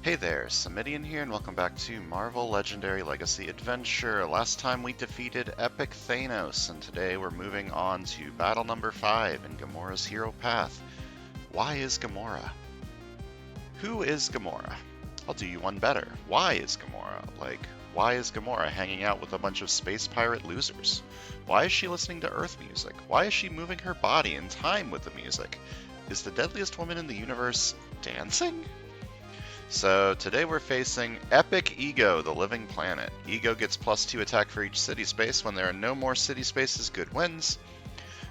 Hey there, Samitian here, and welcome back to Marvel Legendary Legacy Adventure. Last time we defeated Epic Thanos, and today we're moving on to battle number 5 in Gamora's Hero Path. Why is Gamora? Who is Gamora? I'll do you one better. Why is Gamora? Why is Gamora hanging out with a bunch of space pirate losers? Why is she listening to Earth music? Why is she moving her body in time with the music? Is the deadliest woman in the universe dancing? So today we're facing Epic Ego, the living planet. Ego gets +2 attack for each city space. When there are no more city spaces, good wins.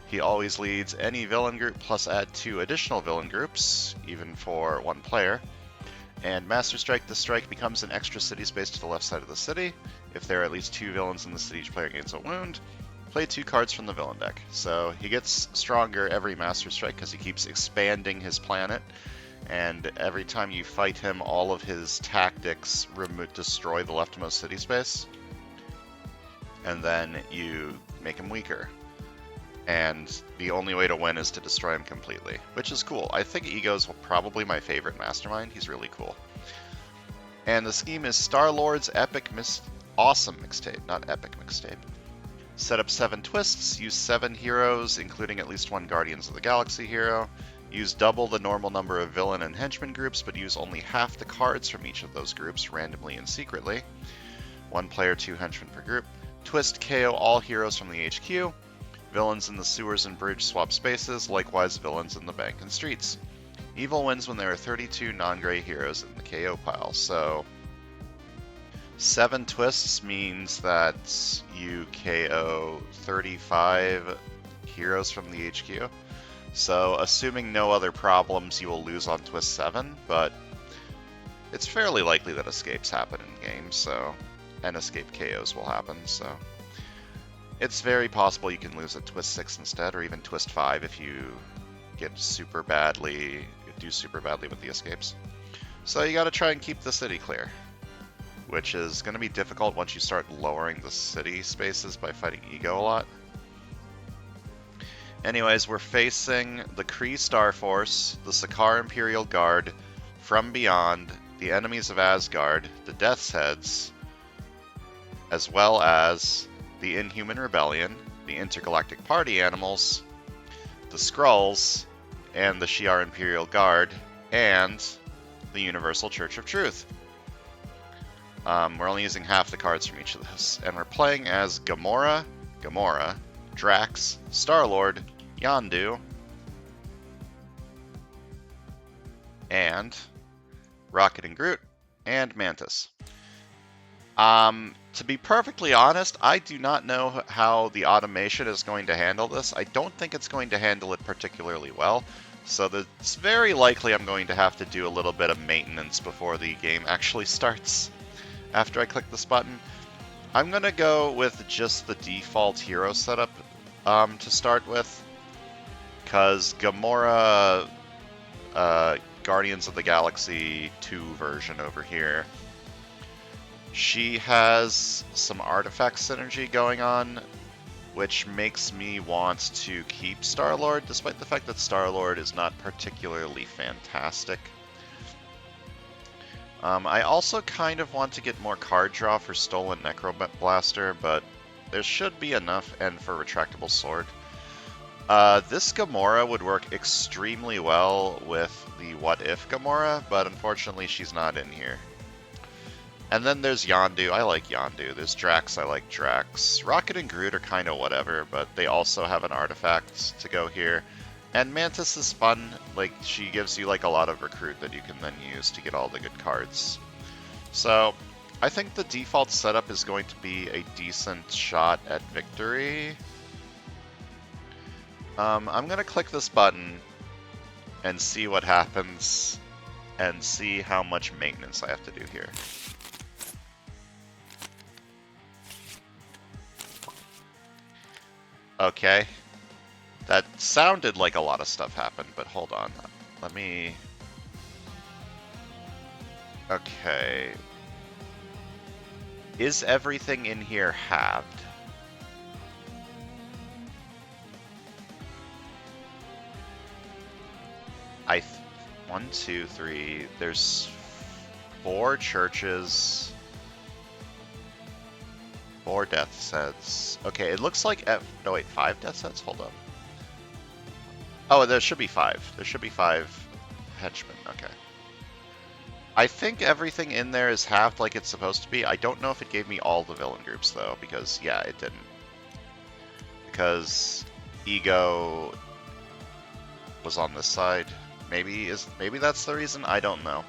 He always leads any villain group, plus add 2 additional villain groups, even for 1 player. And Master Strike, the strike becomes an extra city space to the left side of the city. If there are at least 2 villains in the city, each player gains a wound. Play 2 cards from the villain deck. So he gets stronger every Master Strike because he keeps expanding his planet. And every time you fight him, all of his tactics destroy the leftmost city space, and then you make him weaker. And the only way to win is to destroy him completely, which is cool. I think Ego's probably my favorite mastermind. He's really cool. And the scheme is Star-Lord's Awesome Mixtape, not Epic Mixtape. Set up 7 twists, use 7 heroes, including at least 1 Guardians of the Galaxy hero. Use double the normal number of villain and henchman groups, but use only half the cards from each of those groups, randomly and secretly. 1 player, 2 henchmen per group. Twist KO all heroes from the HQ. Villains in the sewers and bridge swap spaces, likewise villains in the bank and streets. Evil wins when there are 32 non-gray heroes in the KO pile, so 7 twists means that you KO 35 heroes from the HQ. So, assuming no other problems, you will lose on twist 7, but it's fairly likely that escapes happen in games, so, and escape KOs will happen, so it's very possible you can lose at twist 6 instead, or even twist 5 if you do super badly with the escapes. So you gotta try and keep the city clear, which is gonna be difficult once you start lowering the city spaces by fighting Ego a lot. Anyways, we're facing the Kree Star Force, the Sakaar Imperial Guard, From Beyond, the enemies of Asgard, the Death's Heads, as well as the Inhuman Rebellion, the Intergalactic Party Animals, the Skrulls, and the Shi'ar Imperial Guard, and the Universal Church of Truth. We're only using half the cards from each of those, and we're playing as Gamora, Drax, Star-Lord, Yondu, and Rocket and Groot, and Mantis. To be perfectly honest, I do not know how the automation is going to handle this. I don't think it's going to handle it particularly well, so it's very likely I'm going to have to do a little bit of maintenance before the game actually starts, after I click this button. I'm going to go with just the default hero setup to start with, because Gamora Guardians of the Galaxy 2 version over here, she has some artifact synergy going on, which makes me want to keep Star-Lord, despite the fact that Star-Lord is not particularly fantastic. I also kind of want to get more card draw for Stolen Necroblaster, but there should be enough, and for Retractable Sword. This Gamora would work extremely well with the What If Gamora, but unfortunately she's not in here. And then there's Yondu. I like Yondu. There's Drax. I like Drax. Rocket and Groot are kind of whatever, but they also have an artifact to go here. And Mantis is fun. Like, she gives you like a lot of recruit that you can then use to get all the good cards. So I think the default setup is going to be a decent shot at victory. I'm going to click this button and see what happens and see how much maintenance I have to do here. Okay. That sounded like a lot of stuff happened, but hold on. Let me... Okay. Is everything in here halved? 1, 2, 3. There's 4 churches, 4 death sets. Okay, it looks like no wait, 5 death sets? Hold up. Oh, there should be 5. There should be 5 henchmen. Okay. I think everything in there is halved like it's supposed to be. I don't know if it gave me all the villain groups though, because yeah, it didn't. Because Ego was on this side. Maybe that's the reason? I don't know.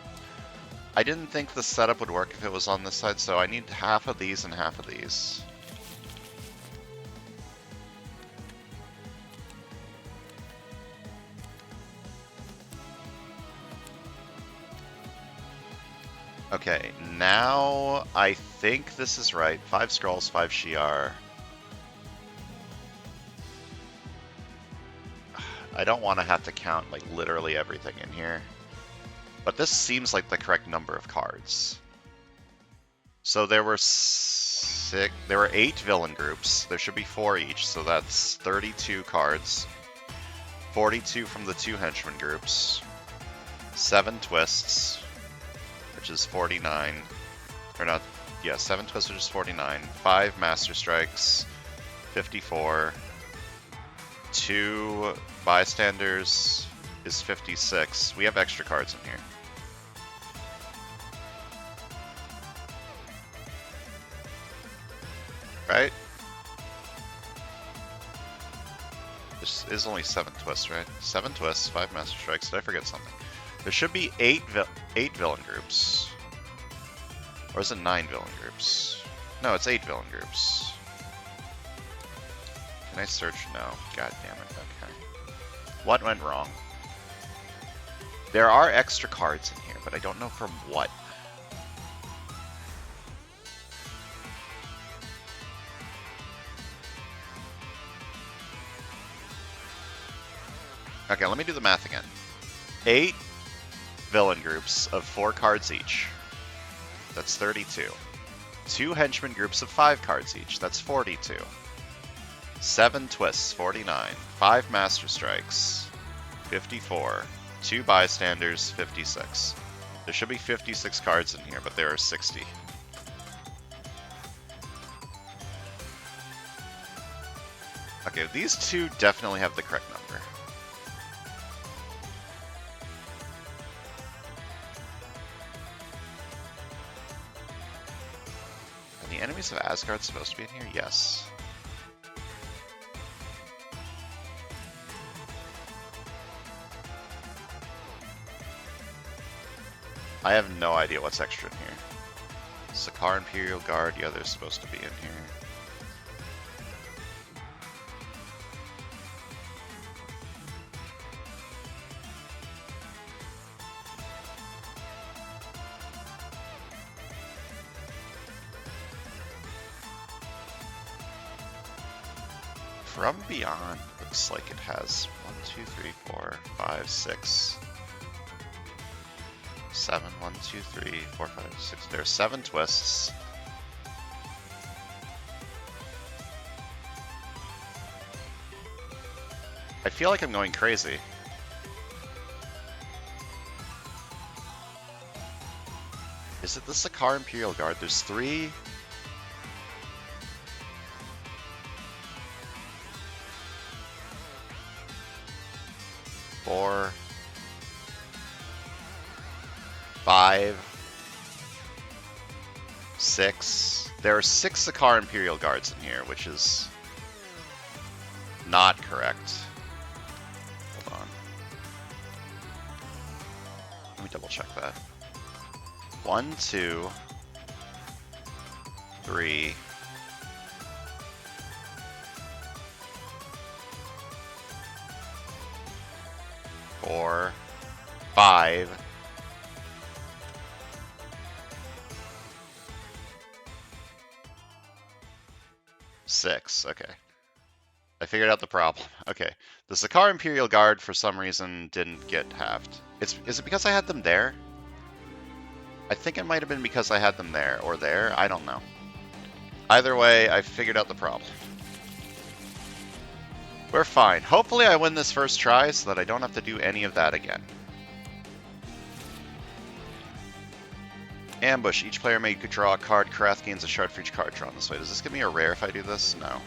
I didn't think the setup would work if it was on this side, so I need half of these and half of these. Okay, now I think this is right. 5 Skrulls, 5 Shi'ar. I don't want to have to count like literally everything in here. But this seems like the correct number of cards. So there were 8 villain groups. There should be 4 each, so that's 32 cards. 42 from the 2 henchman groups. 7 twists, which is 49. Or not, yeah, 7 twists, which is 49. 5 master strikes, 54. 2 bystanders is 56. We have extra cards in here. Right? This is only 7 twists, right? 7 twists, 5 master strikes. Did I forget something? There should be 8 villain groups. Or is it 9 villain groups? No, it's 8 villain groups. Can I search? No. God damn it. Okay. What went wrong? There are extra cards in here, but I don't know from what. Okay, let me do the math again. 8 villain groups of 4 cards each. That's 32. 2 henchman groups of 5 cards each. That's 42. 7 twists, 49. 5 master strikes, 54. 2 bystanders, 56. There should be 56 cards in here, but there are 60. Okay, these 2 definitely have the correct number. Are the enemies of Asgard supposed to be in here? Yes. I have no idea what's extra in here. Sakaar Imperial Guard, yeah, they're supposed to be in here. From Beyond looks like it has 1, 2, 3, 4, 5, 6. 7, 1, 2, 3, 4, 5, 6. There are 7 twists. I feel like I'm going crazy. Is it the Sakaar Imperial Guard? There's 3. Four. 5, 6. There are 6 Sakaar Imperial Guards in here, which is not correct. Hold on. Let me double check that. 1, 2, 3. 4, 5. 6. Okay. I figured out the problem. Okay. The Sakaar Imperial Guard, for some reason, didn't get halved. Is it because I had them there? I think it might have been because I had them there, or there. I don't know. Either way, I figured out the problem. We're fine. Hopefully I win this first try so that I don't have to do any of that again. Ambush. Each player may draw a card. Karath gains a shard for each card drawn this way. Does this give me a rare if I do this? No.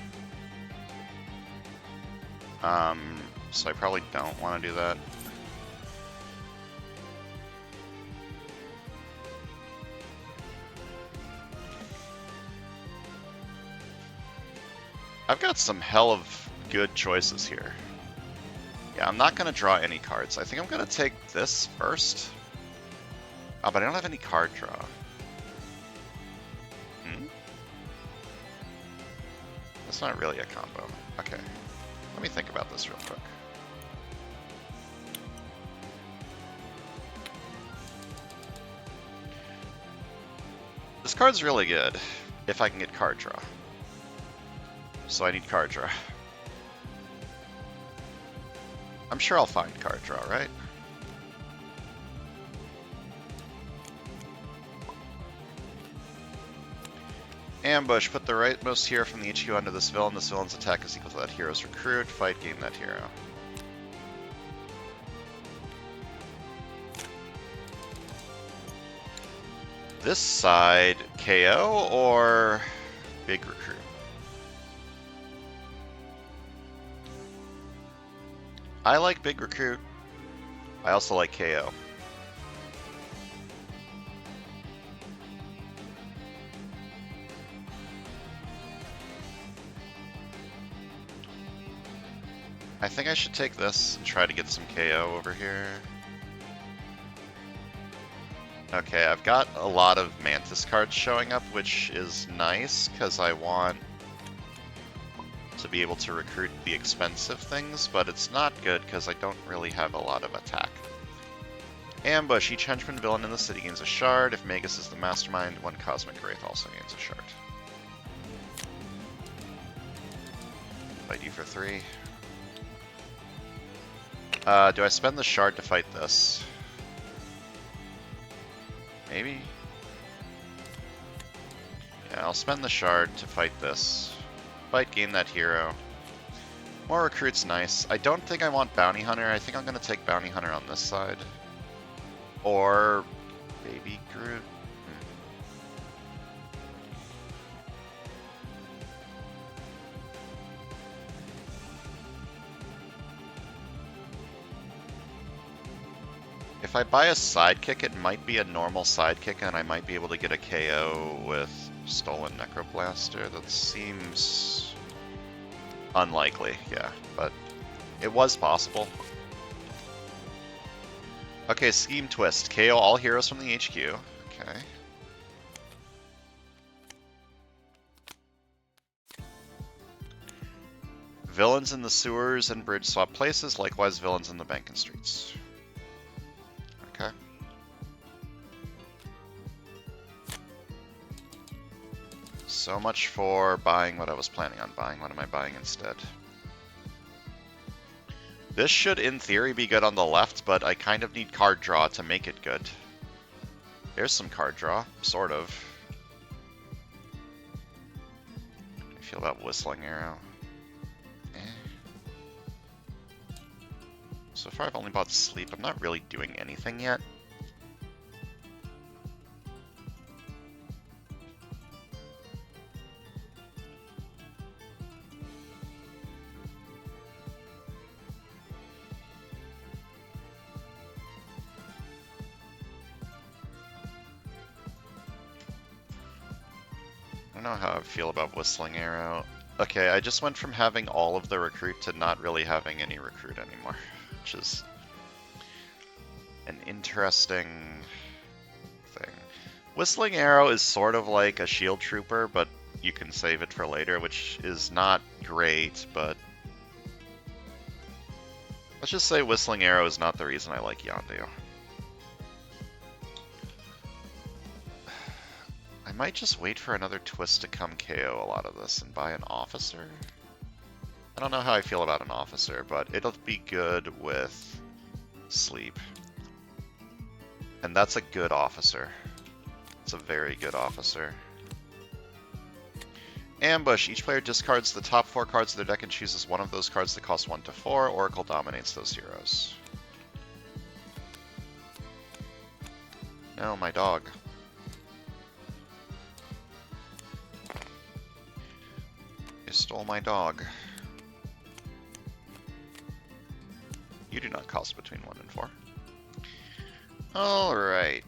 So I probably don't want to do that. I've got some hell of good choices here. Yeah, I'm not going to draw any cards. I think I'm going to take this first. Oh, but I don't have any card draw. That's not really a combo. Okay. Let me think about this real quick. This card's really good if I can get card draw. So I need card draw. I'm sure I'll find card draw, right? Ambush. Put the rightmost hero from the HQ onto this villain. This villain's attack is equal to that hero's recruit. Fight, game that hero. This side, KO or big recruit? I like big recruit. I also like KO. I think I should take this and try to get some KO over here. Okay, I've got a lot of Mantis cards showing up, which is nice, because I want to be able to recruit the expensive things, but it's not good because I don't really have a lot of attack. Ambush. Each henchman villain in the city gains a shard. If Magus is the mastermind, one Cosmic Wraith also gains a shard. Fight you for 3. Do I spend the shard to fight this? Maybe? Yeah, I'll spend the shard to fight this. Fight, gain that hero. More recruit's nice. I don't think I want Bounty Hunter. I think I'm going to take Bounty Hunter on this side. Or Baby Groot. If I buy a sidekick, it might be a normal sidekick, and I might be able to get a KO with Stolen Necroblaster. That seems unlikely, yeah, but it was possible. Okay, Scheme Twist. KO all heroes from the HQ. Okay. Villains in the sewers and bridge swap places, likewise villains in the bank and streets. Okay. So much for buying what I was planning on buying. What am I buying instead? This should, in theory, be good on the left, but I kind of need card draw to make it good. There's some card draw, sort of. How do you feel about Whistling Arrow? So far I've only bought Sleep. I'm not really doing anything yet. I don't know how I feel about Whistling Arrow. Okay, I just went from having all of the recruit to not really having any recruit anymore, which is an interesting thing. Whistling Arrow is sort of like a shield trooper, but you can save it for later, which is not great, but let's just say Whistling Arrow is not the reason I like Yondu. I might just wait for another twist to come KO a lot of this and buy an officer. I don't know how I feel about an officer, but it'll be good with Sleep. And that's a good officer. It's a very good officer. Ambush. Each player discards the top 4 cards of their deck and chooses one of those cards that cost 1 to 4. Oracle dominates those heroes. No, my dog. stole my dog. You do not cost between 1 and 4. Alright.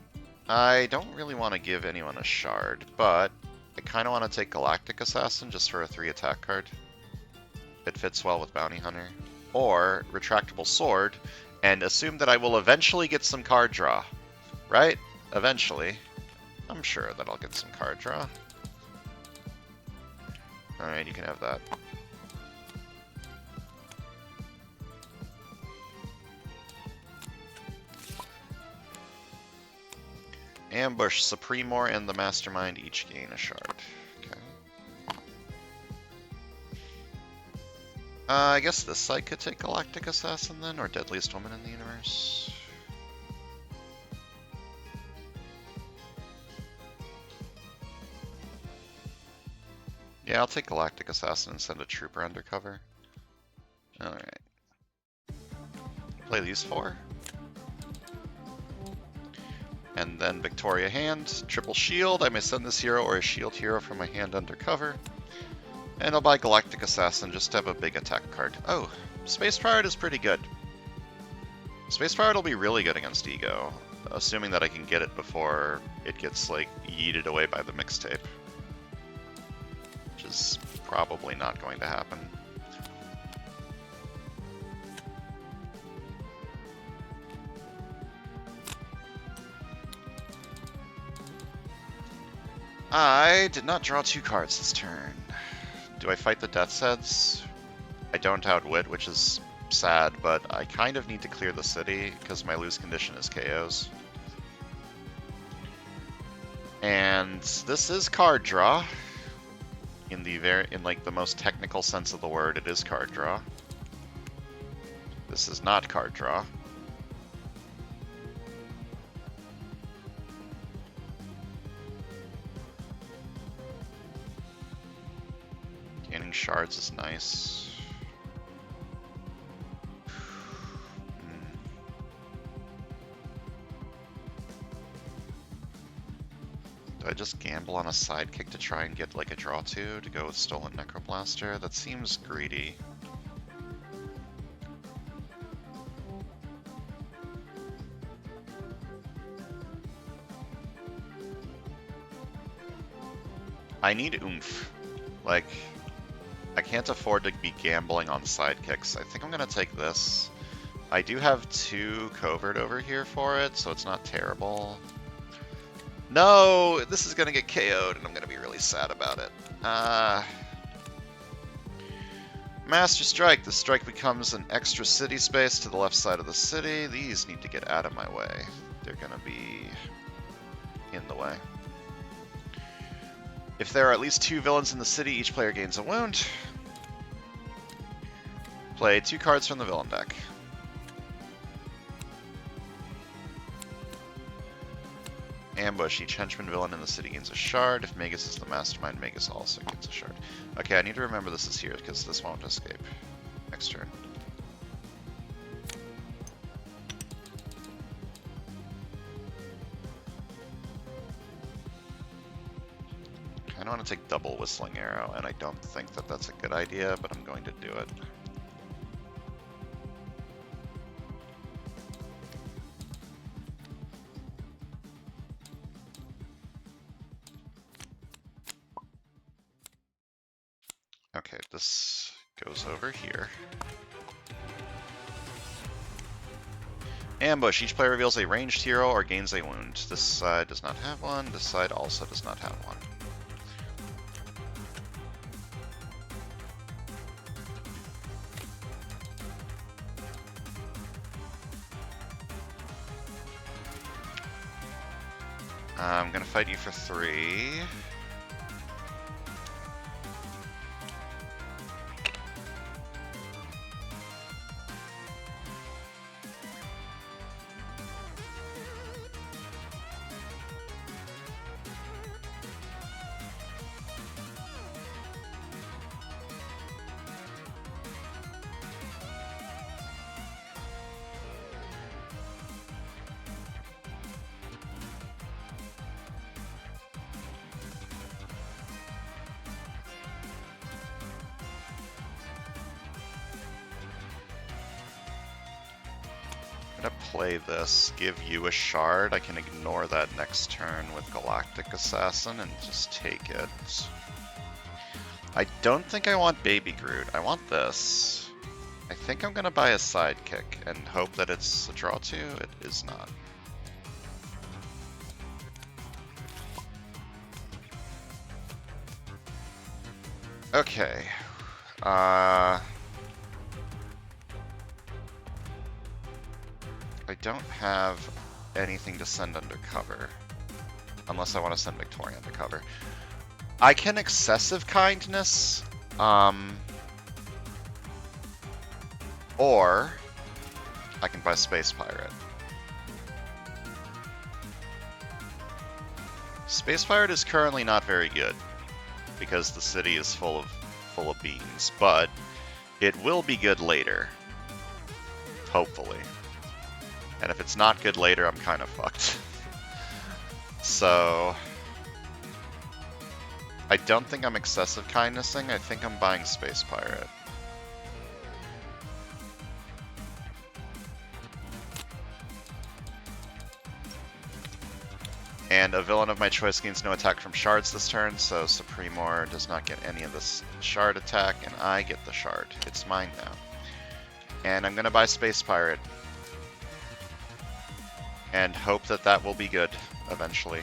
I don't really want to give anyone a shard, but I kind of want to take Galactic Assassin just for a 3 attack card. It fits well with Bounty Hunter. Or Retractable Sword, and assume that I will eventually get some card draw. Right? Eventually. I'm sure that I'll get some card draw. Alright, you can have that. Ambush, Supremor, and the Mastermind each gain a shard. Okay. I guess this side could take Galactic Assassin then, or Deadliest Woman in the Universe. Yeah, I'll take Galactic Assassin and send a Trooper undercover. Alright. Play these 4. And then Victoria Hand, triple shield. I may send this hero or a shield hero from my hand undercover. And I'll buy Galactic Assassin just to have a big attack card. Oh, Space Pirate is pretty good. Space Pirate will be really good against Ego, assuming that I can get it before it gets, like, yeeted away by the mixtape. Which is probably not going to happen. I did not draw 2 cards this turn. Do I fight the Death's Heads? I don't outwit, which is sad, but I kind of need to clear the city because my lose condition is KOs. And this is card draw. In like the most technical sense of the word, it is card draw. This is not card draw. Gaining shards is nice. Do I just gamble on a sidekick to try and get like a draw 2 to go with Stolen Necroblaster? That seems greedy. I need oomph. Like, I can't afford to be gambling on sidekicks. I think I'm going to take this. I do have 2 covert over here for it, so it's not terrible. No! This is going to get KO'd, and I'm going to be really sad about it. Master Strike. The strike becomes an extra city space to the left side of the city. These need to get out of my way. They're going to be in the way. If there are at least 2 villains in the city, each player gains a wound. Play 2 cards from the villain deck. Ambush. Each henchman villain in the city gains a shard. If Magus is the mastermind, Magus also gets a shard. Okay, I need to remember this is here, because this won't escape. Next turn. I want to take double Whistling Arrow, and I don't think that that's a good idea, but I'm going to do it. Okay, this goes over here. Ambush. Each player reveals a ranged hero or gains a wound. This side does not have one. This side also does not have one. I'm gonna fight you for 3. I'm gonna play this, give you a shard. I can ignore that next turn with Galactic Assassin and just take it. I don't think I want Baby Groot. I want this. I think I'm gonna buy a Sidekick and hope that it's a draw 2. It is not. Okay. I don't have anything to send undercover. Unless I want to send Victoria undercover. I can Excessive Kindness. Or I can buy Space Pirate. Space Pirate is currently not very good because the city is full of beans, but it will be good later. Hopefully. And if it's not good later, I'm kind of fucked. So I don't think I'm Excessive Kindnessing. I think I'm buying Space Pirate. And a villain of my choice gains no attack from shards this turn, so Supremor does not get any of this shard attack, and I get the shard. It's mine now. And I'm going to buy Space Pirate. And hope that that will be good eventually.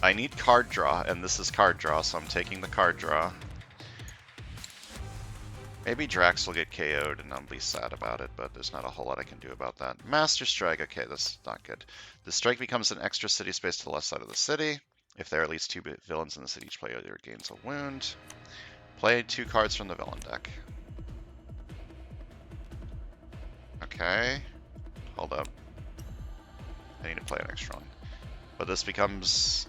I need card draw, and this is card draw, so I'm taking the card draw. Maybe Drax will get KO'd and I'll be sad about it, but there's not a whole lot I can do about that. Master Strike, okay, this is not good. The strike becomes an extra city space to the left side of the city. If there are at least 2 villains in the city, each player gains a wound. Play 2 cards from the villain deck. Okay, hold up. I need to play an extra one. But this becomes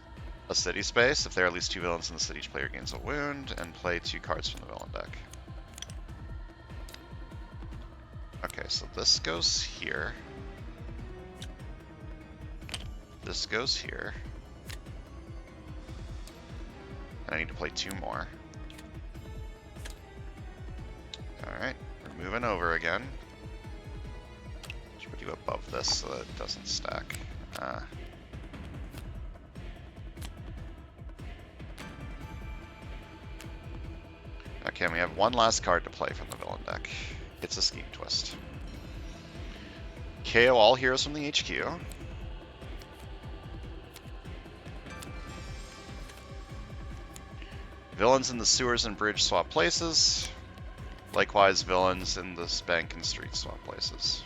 a city space. If there are at least 2 villains in the city, each player gains a wound, and play 2 cards from the villain deck. Okay, so this goes here. This goes here. And I need to play 2 more. Alright, we're moving over again. Should put you above this so that it doesn't stack. Okay, and we have one last card to play from the villain deck. It's a Scheme Twist. KO all heroes from the HQ. Villains in the sewers and bridge swap places. Likewise, villains in the bank and street swap places.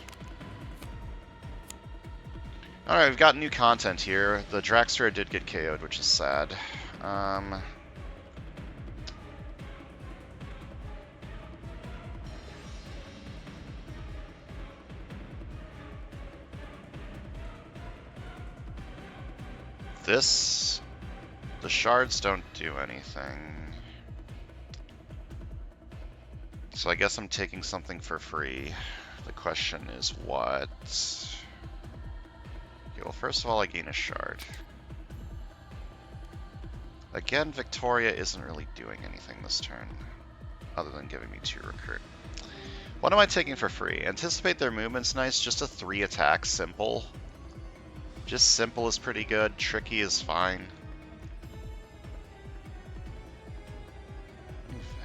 Alright, we've got new content here. The Dragster did get KO'd, which is sad. The shards don't do anything. So I guess I'm taking something for free. The question is what? Okay, well, first of all, I gain a shard. Again, Victoria isn't really doing anything this turn, other than giving me 2 recruit. What am I taking for free? Anticipate their movement's nice, just a 3 attack, simple. Just simple is pretty good, tricky is fine.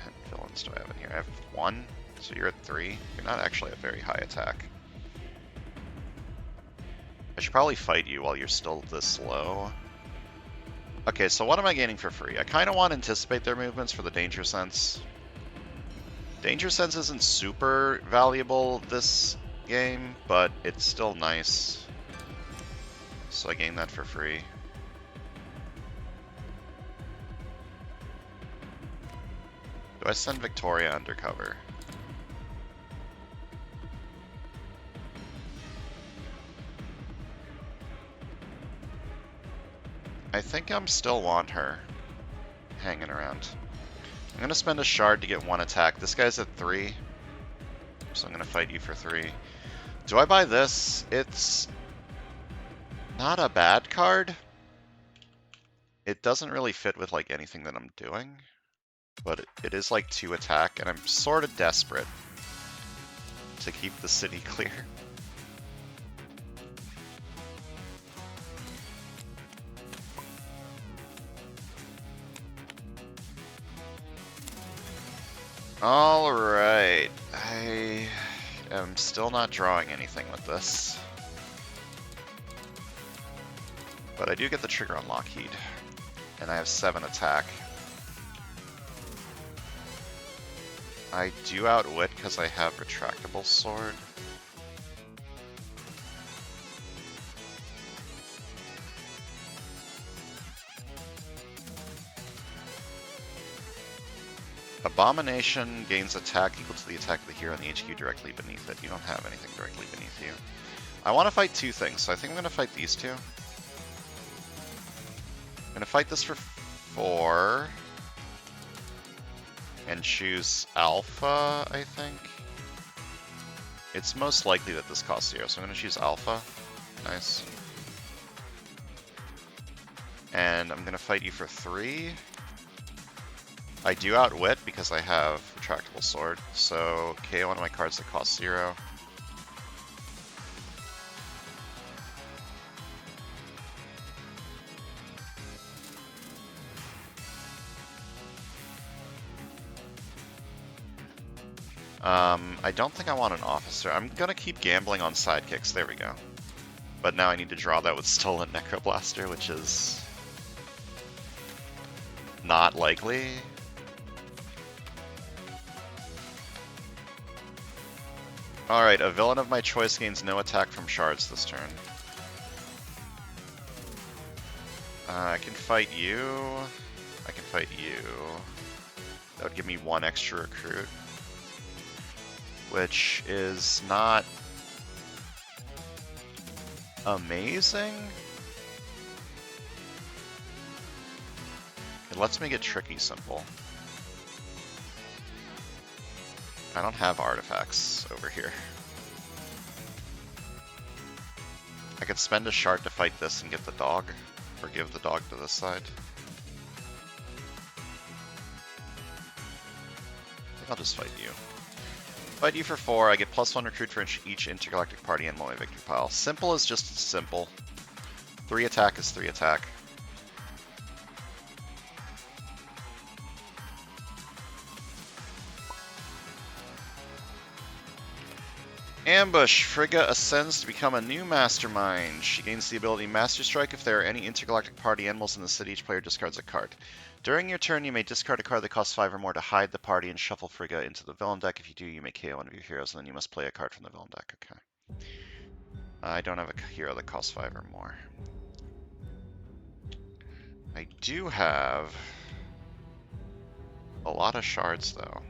What villains do I have in here? I have 1, so you're at 3. You're not actually at very high attack. I should probably fight you while you're still this low. Okay, so what am I gaining for free? I kind of want to anticipate their movements for the Danger Sense. Danger Sense isn't super valuable this game, but it's still nice. So I gain that for free. Do I send Victoria undercover? I think I'm still want her hanging around. I'm gonna spend a shard to get 1 attack. This guy's at 3, so I'm gonna fight you for 3. Do I buy this? It's Not a bad card. It doesn't really fit with like anything that I'm doing, but it is like 2 attack, and I'm sort of desperate to keep the city clear. Alright, I am still not drawing anything with this. But I do get the trigger on Lockheed, and I have 7 attack. I do outwit because I have retractable sword. Abomination gains attack equal to the attack of the hero and the HQ directly beneath it. You don't have anything directly beneath you. I want to fight 2 things, so I think I'm going to fight these 2. I'm going to fight this for 4. And choose Alpha, I think. It's most likely that this costs 0, so I'm going to choose Alpha. Nice. And I'm going to fight you for 3. I do outwit because I have retractable sword, so KO one of my cards that costs 0. I don't think I want an officer. I'm gonna keep gambling on sidekicks. There we go. But now I need to draw that with Stolen Necroblaster, which is not likely. Alright, a villain of my choice gains no attack from shards this turn. I can fight you. I can fight you. That would give me 1 extra recruit, which is not amazing. It lets me get tricky simple. I don't have artifacts over here. I could spend a shard to fight this and get the dog, or give the dog to this side. I think I'll just fight you. Fight you for 4, I get +1 recruit for each intergalactic party animal in my victory pile. Simple is just simple. 3 attack is 3 attack. Ambush. Frigga ascends to become a new mastermind. She gains the ability Master Strike. If there are any intergalactic party animals in the city, each player discards a card. During your turn, you may discard a card that costs 5 or more to hide the party and shuffle Frigga into the villain deck. If you do, you may KO one of your heroes, and then you must play a card from the villain deck. Okay. I don't have a hero that costs 5 or more. I do have a lot of shards, though.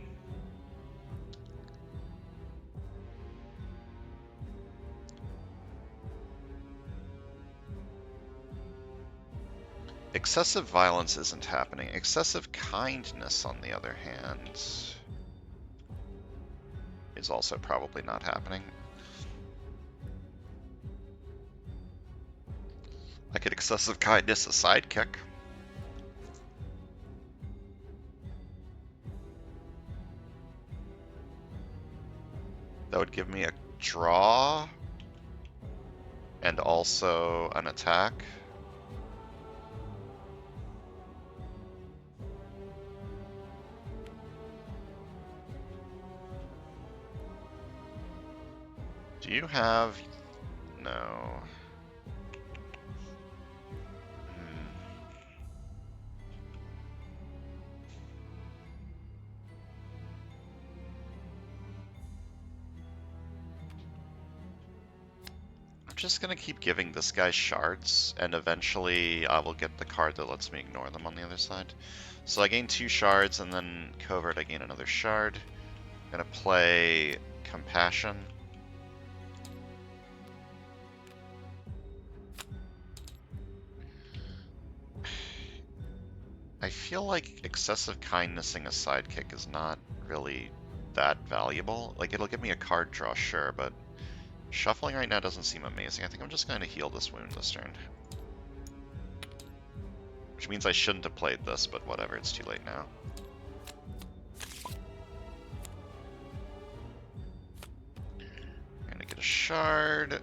Excessive violence isn't happening. Excessive kindness, on the other hand, is also probably not happening. I could excessive kindness a sidekick. That would give me a draw and also an attack. Do you have... No. I'm just gonna keep giving this guy shards, and eventually I will get the card that lets me ignore them on the other side. So I gain 2 shards, and then Covert I gain another shard. I'm gonna play Compassion. I feel like excessive kindnessing a sidekick is not really that valuable. Like, it'll give me a card draw, sure, but Shuffling right now doesn't seem amazing. I think I'm just going to heal this wound this turn. Which means I shouldn't have played this, but whatever, it's too late now. I'm gonna get a shard.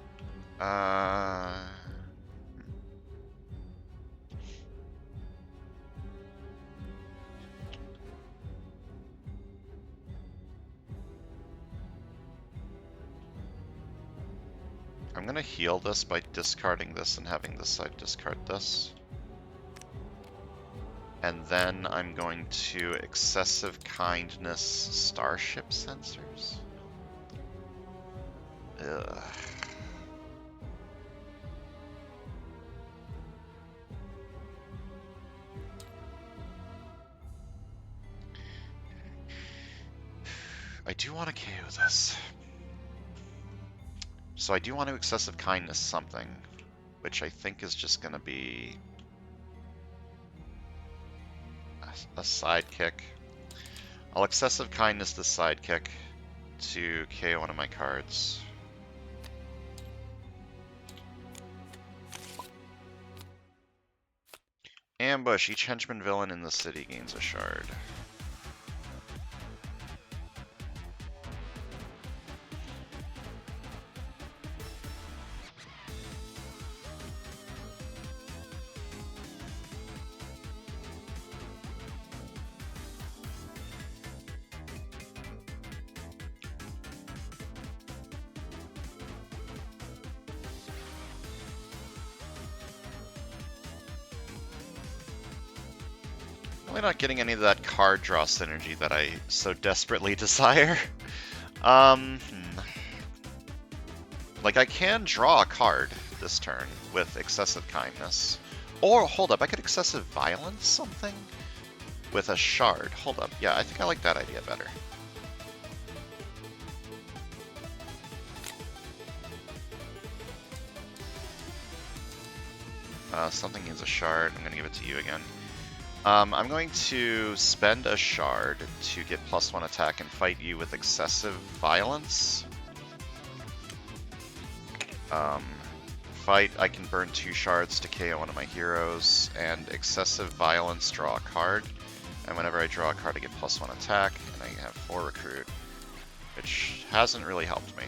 I'm gonna heal this by discarding this and having this side discard this. And then I'm going to Excessive Kindness Starship Sensors. Ugh. I do want to KO this. So I do want to Excessive Kindness something, which I think is just going to be a sidekick. I'll Excessive Kindness the sidekick to KO one of my cards. Ambush. Each henchman villain in the city gains a shard. Really not getting any of that card draw synergy that I so desperately desire. Like, I can draw a card this turn with Excessive Kindness. Or, hold up, I could Excessive Violence something with a shard. Hold up, yeah, I think I like that idea better. Something needs a shard. I'm going to give it to you again. I'm going to spend a shard to get +1 attack and fight you with Excessive Violence. Fight, I can burn 2 shards to KO one of my heroes, and Excessive Violence, draw a card. And whenever I draw a card, I get +1 attack, and I have 4 recruit, which hasn't really helped me.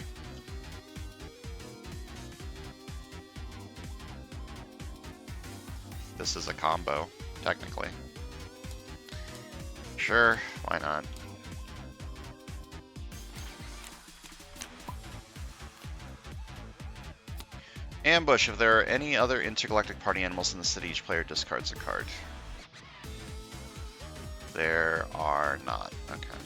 This is a combo, technically. Sure, why not? Ambush. If there are any other intergalactic party animals in the city, each player discards a card. There are not. Okay.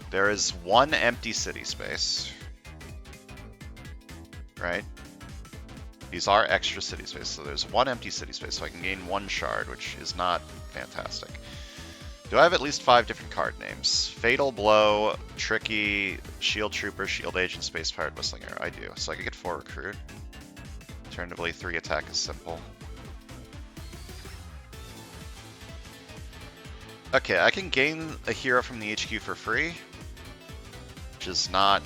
There is 1 empty city space. Right? These are extra city space, so there's 1 empty city space, so I can gain 1 shard, which is not fantastic. Do I have at least 5 different card names? Fatal Blow, Tricky, Shield Trooper, Shield Agent, Space Pirate, Whistling Arrow. I do, so I could get 4 recruit. Alternatively, 3 attack is simple. Okay, I can gain a hero from the HQ for free, which is not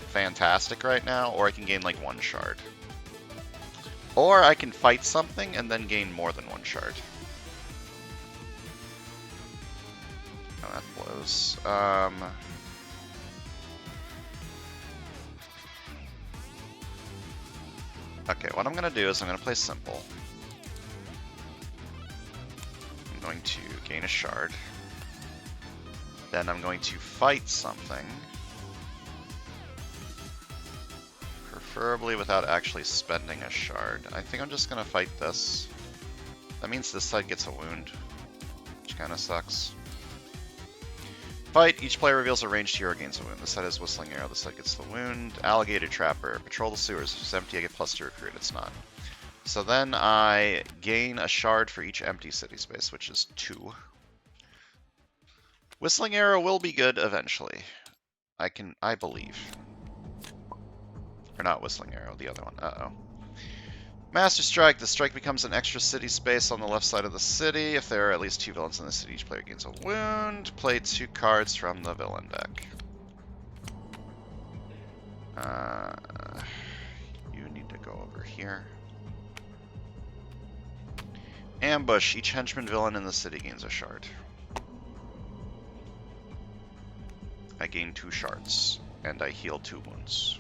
fantastic right now, or I can gain like 1 shard. Or I can fight something and then gain more than 1 shard. Oh, that blows. Okay, what I'm going to do is I'm going to play simple. I'm going to gain a shard. Then I'm going to fight something. Preferably without actually spending a shard. I think I'm just going to fight this. That means this side gets a wound, which kind of sucks. Fight. Each player reveals a ranged hero gains a wound. This side has Whistling Arrow. This side gets the wound. Alligator Trapper. Patrol the sewers. If it's empty, I get +2 recruit. It's not. So then I gain a shard for each empty city space, which is 2. Whistling Arrow will be good eventually. I believe. Or not Whistling Arrow, the other one. Uh-oh. Master Strike. The strike becomes an extra city space on the left side of the city. If there are at least 2 villains in the city, each player gains a wound. Play 2 cards from the villain deck. You need to go over here. Ambush. Each henchman villain in the city gains a shard. I gain 2 shards, and I heal 2 wounds.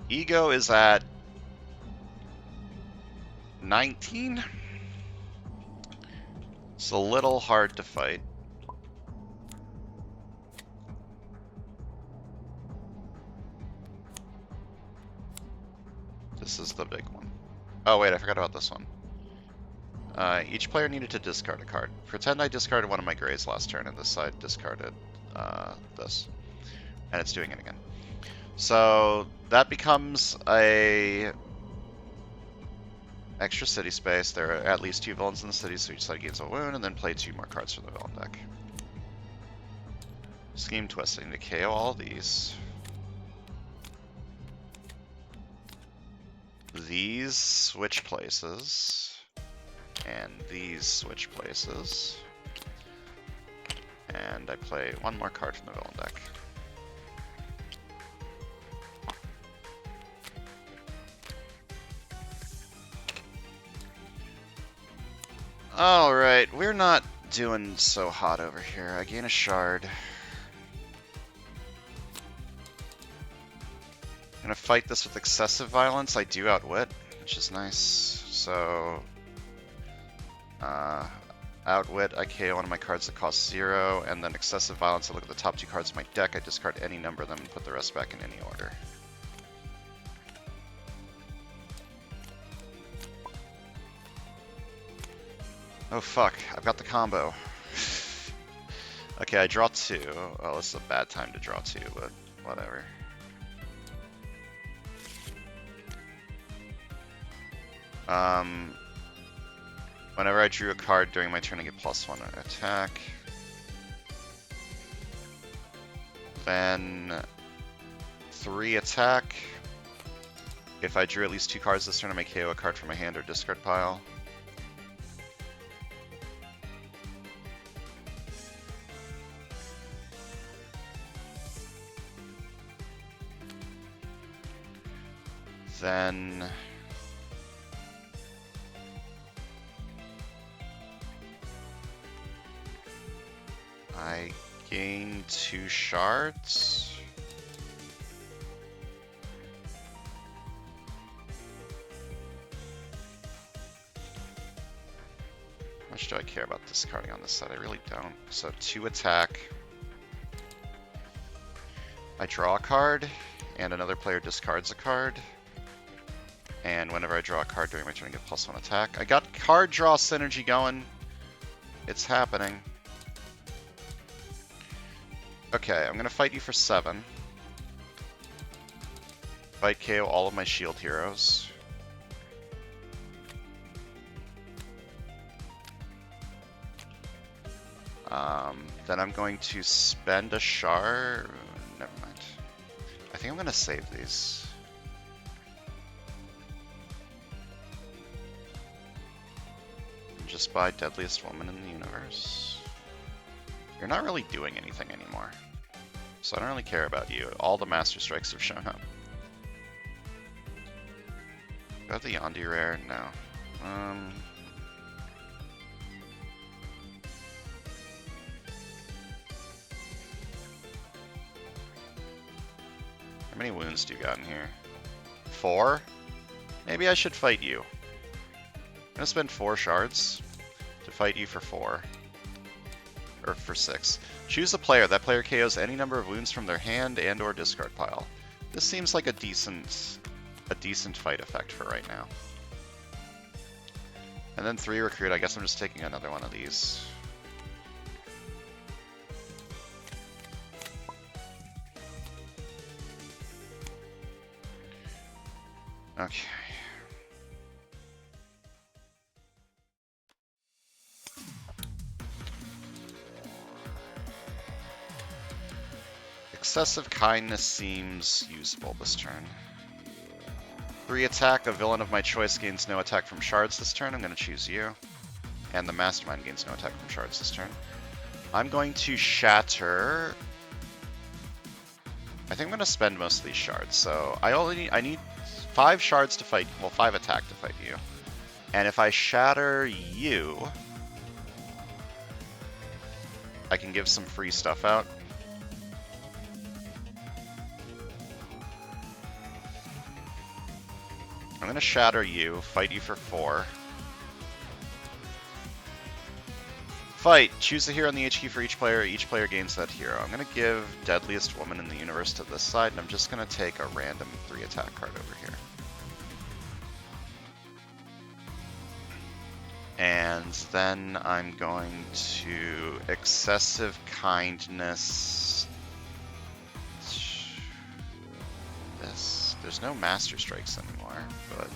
Ego is at 19. It's a little hard to fight. This is the big one. Oh wait, I forgot about this one. Each player needed to discard a card. Pretend I discarded one of my grays last turn, and this side discarded this. And it's doing it again. So that becomes a extra city space. There are at least 2 villains in the city, so each side gains a wound, and then play 2 more cards from the villain deck. Scheme twisting to KO all these. These switch places. And these switch places. And I play 1 more card from the villain deck. Alright, we're not doing so hot over here. I gain a shard. I'm gonna fight this with excessive violence. I do outwit, which is nice. So, outwit, I KO one of my cards that cost 0, and then excessive violence, I look at the top 2 cards of my deck, I discard any number of them and put the rest back in any order. Oh fuck, I've got the combo. Okay, I draw 2. Oh, this is a bad time to draw 2, but whatever. Whenever I drew a card during my turn, I get +1 attack. Then 3 attack. If I drew at least 2 cards this turn, I may KO a card from my hand or discard pile. Then I gain 2 shards. How much do I care about discarding on this side? I really don't. So 2 attack. I draw a card, and another player discards a card. And whenever I draw a card during my turn, I get +1 attack. I got card draw synergy going. It's happening. Okay, I'm gonna fight you for 7. Fight KO all of my shield heroes. Then I'm going to spend a shard. Never mind. I think I'm gonna save these. Just buy Deadliest Woman in the Universe. You're not really doing anything anymore, so I don't really care about you. All the Master Strikes have shown up. Got the Yandi rare? No. How many wounds do you got in here? 4? Maybe I should fight you. I'm gonna spend 4 shards to fight you for 4. Or for 6. Choose a player. That player KOs any number of wounds from their hand and or discard pile. This seems like a decent fight effect for right now. And then 3 recruit. I guess I'm just taking another one of these. Okay. Excessive kindness seems usable this turn. 3 attack, a villain of my choice gains no attack from shards this turn. I'm going to choose you. And the mastermind gains no attack from shards this turn. I'm going to shatter. I think I'm going to spend most of these shards. So I need 5 shards to fight, well, 5 attack to fight you. And if I shatter you, I can give some free stuff out. I'm going to shatter you, fight you for 4. Fight! Choose the hero in the H key for each player. Each player gains that hero. I'm going to give Deadliest Woman in the Universe to this side, and I'm just going to take a random 3 attack card over here. And then I'm going to Excessive Kindness. This. There's no Master Strikes anymore, but...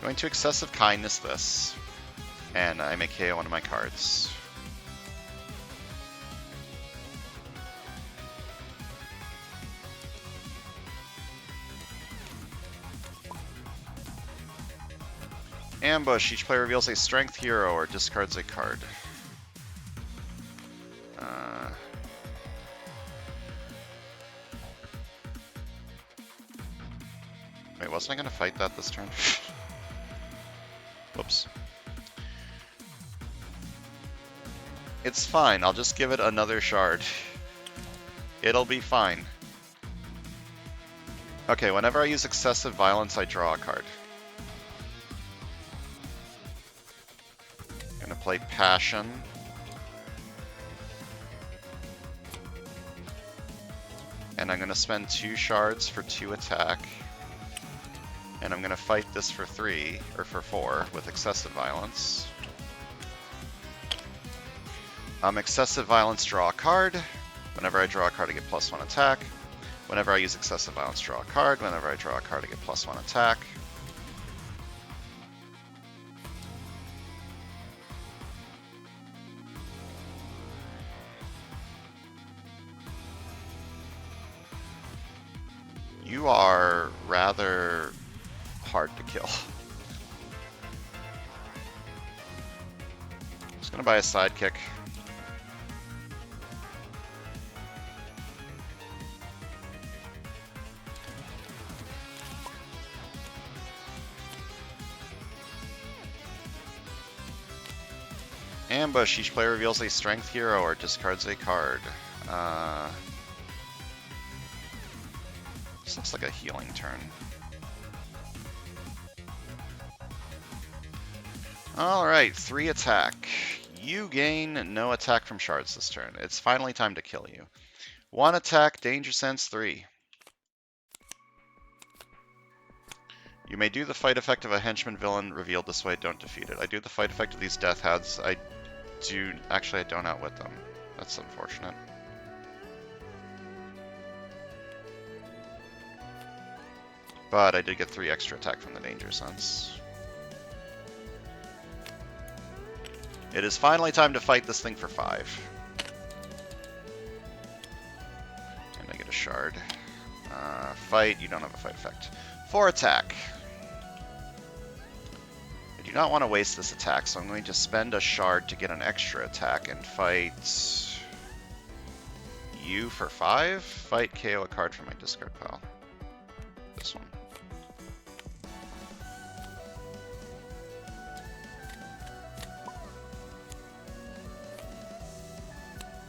Going to Excessive Kindness this, and I may KO one of my cards. Ambush. Each player reveals a strength hero or discards a card. Wait, wasn't I going to fight that this turn? Whoops. It's fine. I'll just give it another shard. It'll be fine. Okay, whenever I use Excessive Violence, I draw a card. I'm gonna play Passion. And I'm gonna spend 2 shards for 2 attack. And I'm gonna fight this for 3, or for 4, with Excessive Violence. Excessive Violence, draw a card. Whenever I draw a card, I get +1 attack. Whenever I use Excessive Violence, draw a card. Whenever I draw a card, I get +1 attack. You are rather hard to kill. Just gonna buy a sidekick. Ambush. Each player reveals a strength hero or discards a card. This looks like a healing turn. Alright, 3 attack. You gain no attack from shards this turn. It's finally time to kill you. 1 attack, Danger Sense 3. You may do the fight effect of a henchman villain revealed this way, don't defeat it. I do the fight effect of these death heads. Actually, I don't outwit them. That's unfortunate. But I did get 3 extra attack from the Danger Sense. It is finally time to fight this thing for 5. And I get a shard. Fight, you don't have a fight effect. 4 attack. I do not want to waste this attack, so I'm going to spend a shard to get an extra attack and fight you for 5. Fight, KO a card from my discard pile. This one.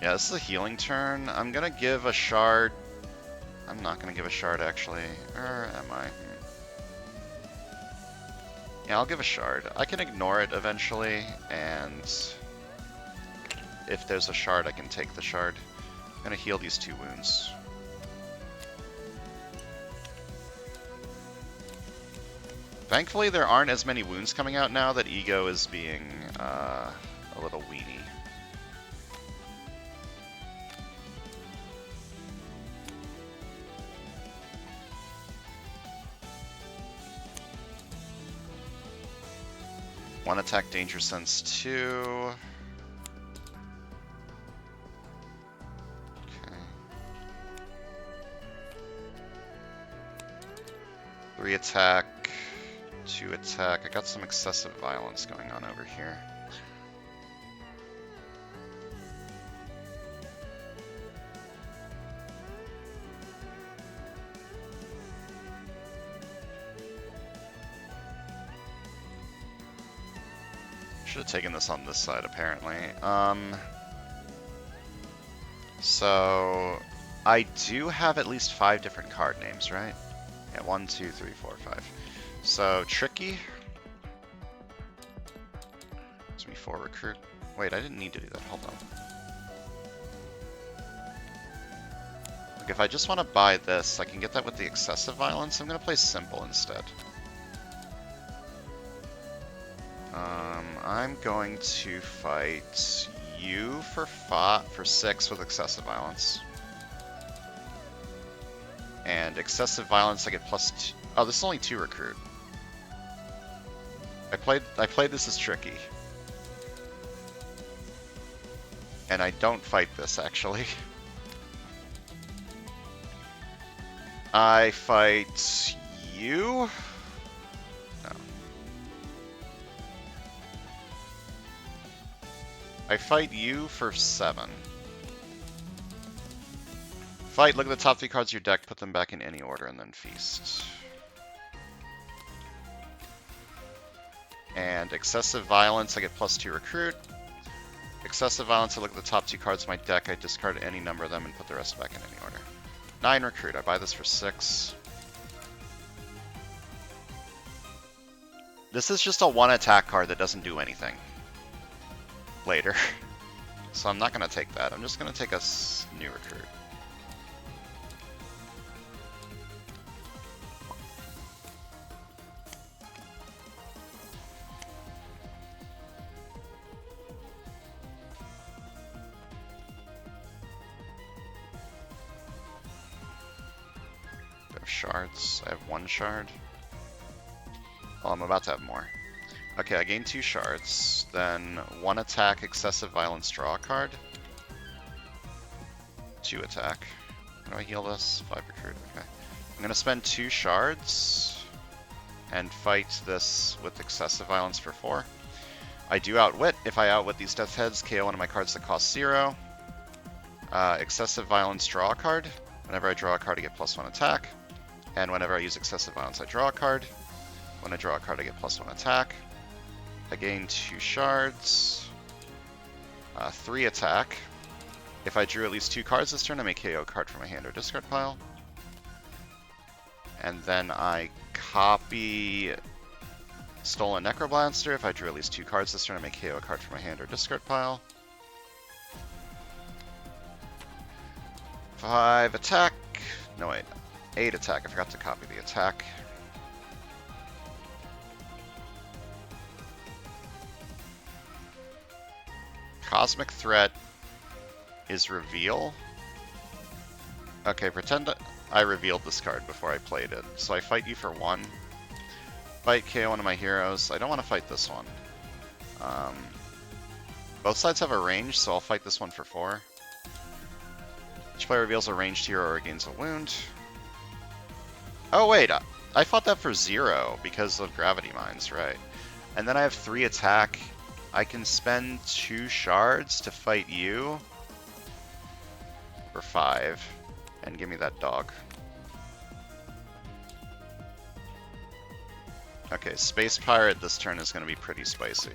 Yeah, this is a healing turn. I'm gonna give a shard. I'm not gonna give a shard, actually. Or am I? Yeah, I'll give a shard. I can ignore it eventually, and if there's a shard, I can take the shard. I'm gonna heal these 2 wounds. Thankfully, there aren't as many wounds coming out now that Ego is being a little weenie. One attack, Danger Sense 2. Okay. 3 attack, 2 attack. I got some excessive violence going on over here. Should have taken this on this side, apparently. So I do have at least 5 different card names, right? Yeah, 1, 2, 3, 4, 5. So Tricky. Gives me 4 recruit. Wait, I didn't need to do that. Hold on. Like, if I just want to buy this, I can get that with the excessive violence. I'm going to play simple instead. I'm going to fight you for 6 with excessive violence. And excessive violence, I get +2. Oh, this is only 2 recruit. I played this as Tricky. And I don't fight this, actually. I fight you? No. I fight you for 7. Fight, look at the top 3 cards of your deck, put them back in any order, and then feast. And excessive violence, I get +2 recruit. Excessive violence, I look at the top 2 cards of my deck, I discard any number of them and put the rest back in any order. 9 recruit, I buy this for 6. This is just a 1 attack card that doesn't do anything later. So I'm not going to take that, I'm just going to take a new recruit. Shards. I have 1 shard. Well, I'm about to have more. Okay, I gain 2 shards. Then 1 attack, excessive violence, draw a card. 2 attack. How do I heal this? 5 recruit. Okay. I'm going to spend 2 shards and fight this with excessive violence for 4. I do outwit. If I outwit these death heads, KO one of my cards that costs 0. Excessive violence, draw a card. Whenever I draw a card, I get +1 attack. And whenever I use excessive violence, I draw a card. When I draw a card, I get +1 attack. I gain 2 shards. 3 attack. If I drew at least 2 cards this turn, I may KO a card from my hand or discard pile. And then I copy Stolen Necroblaster. If I drew at least 2 cards this turn, I may KO a card from my hand or discard pile. 5 attack. No, wait. 8 attack. I forgot to copy the attack. Cosmic Threat is reveal. Okay, pretend that I revealed this card before I played it. So I fight you for 1. Fight KO one of my heroes. I don't want to fight this one. Both sides have a range, so I'll fight this one for 4. Each player reveals a ranged hero or gains a wound. Oh wait, I fought that for 0 because of Gravity Mines, right? And then I have 3 attack. I can spend 2 shards to fight you for 5 and give me that dog. Okay, Space Pirate this turn is going to be pretty spicy.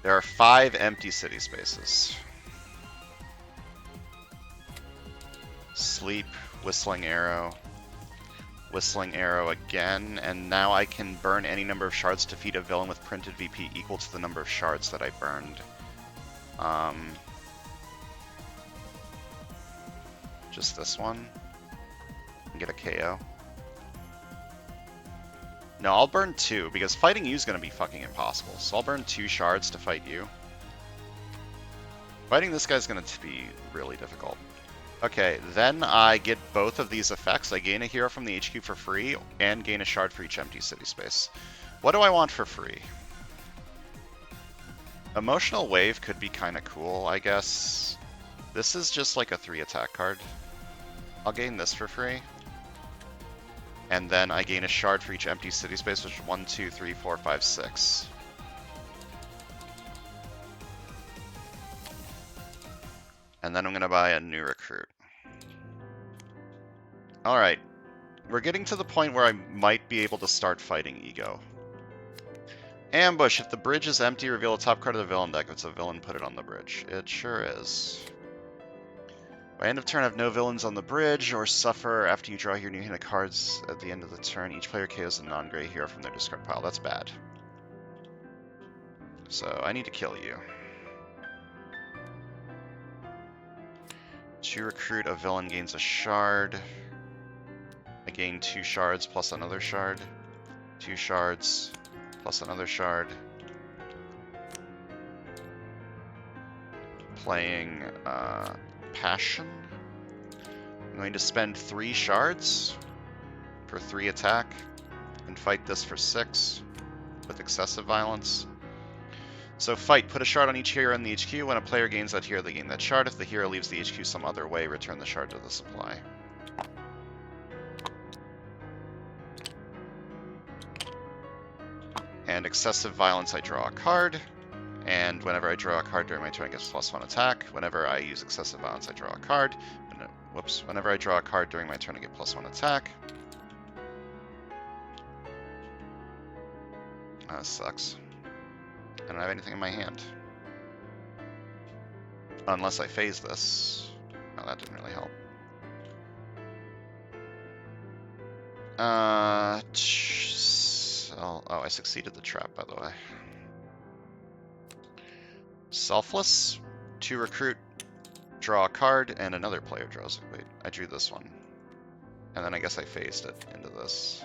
There are 5 empty city spaces. Sleep, Whistling Arrow again, and now I can burn any number of shards to defeat a villain with printed VP equal to the number of shards that I burned. Just this one. And get a KO. No, I'll burn 2, because fighting you is going to be fucking impossible. So I'll burn 2 shards to fight you. Fighting this guy is going to be really difficult. Okay, then I get both of these effects. I gain a hero from the HQ for free, and gain a shard for each empty city space. What do I want for free? Emotional Wave could be kind of cool, I guess. This is just like a 3 attack card. I'll gain this for free. And then I gain a shard for each empty city space, which is 1, 2, 3, 4, 5, 6. And then I'm going to buy a new recruit. Alright. We're getting to the point where I might be able to start fighting Ego. Ambush. If the bridge is empty, reveal the top card of the villain deck. If it's a villain, put it on the bridge. It sure is. By end of turn, have no villains on the bridge, or suffer after you draw your new hand of cards at the end of the turn. Each player KOs a non-gray hero from their discard pile. That's bad. So I need to kill you. To recruit, a villain gains a shard. I gain 2 shards plus another shard. 2 shards plus another shard. Playing Passion. I'm going to spend 3 shards for 3 attack and fight this for 6 with excessive violence. So fight, put a shard on each hero in the HQ. When a player gains that hero, they gain that shard. If the hero leaves the HQ some other way, return the shard to the supply. And excessive violence, I draw a card. And whenever I draw a card during my turn, it gets +1 attack. Whenever I use excessive violence, I draw a card. Whoops. Whenever I draw a card during my turn, I get +1 attack. That sucks. I don't have anything in my hand. Unless I phase this. Oh, that didn't really help. Oh, I succeeded the trap, by the way. Selfless. To recruit, draw a card, and another player draws it. Wait, I drew this one. And then I guess I phased it into this.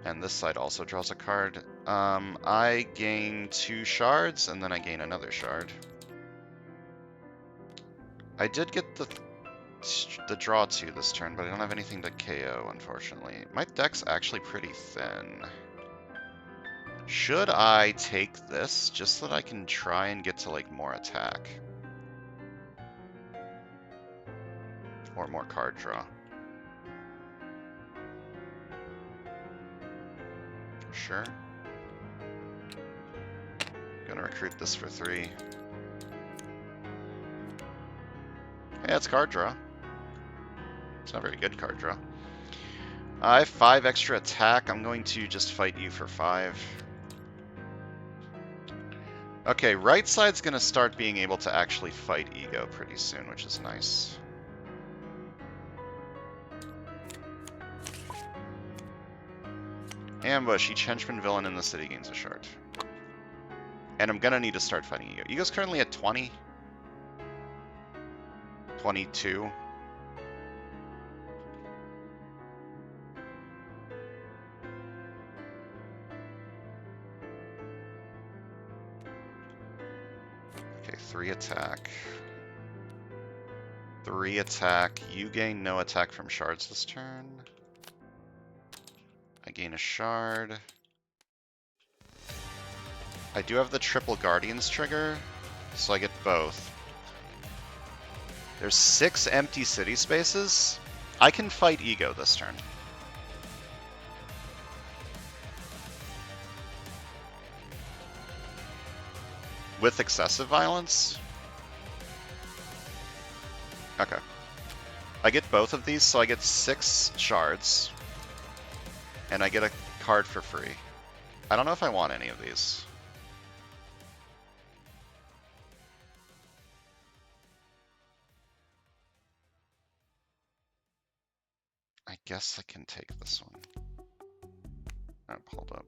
And this side also draws a card. I gain 2 shards, and then I gain another shard. I did get the draw 2 this turn, but I don't have anything to KO, unfortunately. My deck's actually pretty thin. Should I take this, just so that I can try and get to, like, more attack? Or more card draw? Sure. Gonna recruit this for 3. Yeah, it's card draw. It's not very good card draw. I have 5 extra attack. I'm going to just fight you for 5. Okay, right side's gonna start being able to actually fight Ego pretty soon, which is nice. Ambush. Each henchman villain in the city gains a shard. And I'm gonna need to start fighting Ego. Ego's currently at 20. 22. Okay, 3 attack. 3 attack. You gain no attack from shards this turn. I gain a shard. I do have the triple guardians trigger, so I get both. There's 6 empty city spaces. I can fight Ego this turn. With excessive violence? Okay. I get both of these, so I get 6 shards. And I get a card for free. I don't know if I want any of these. I guess I can take this one. Alright, hold up.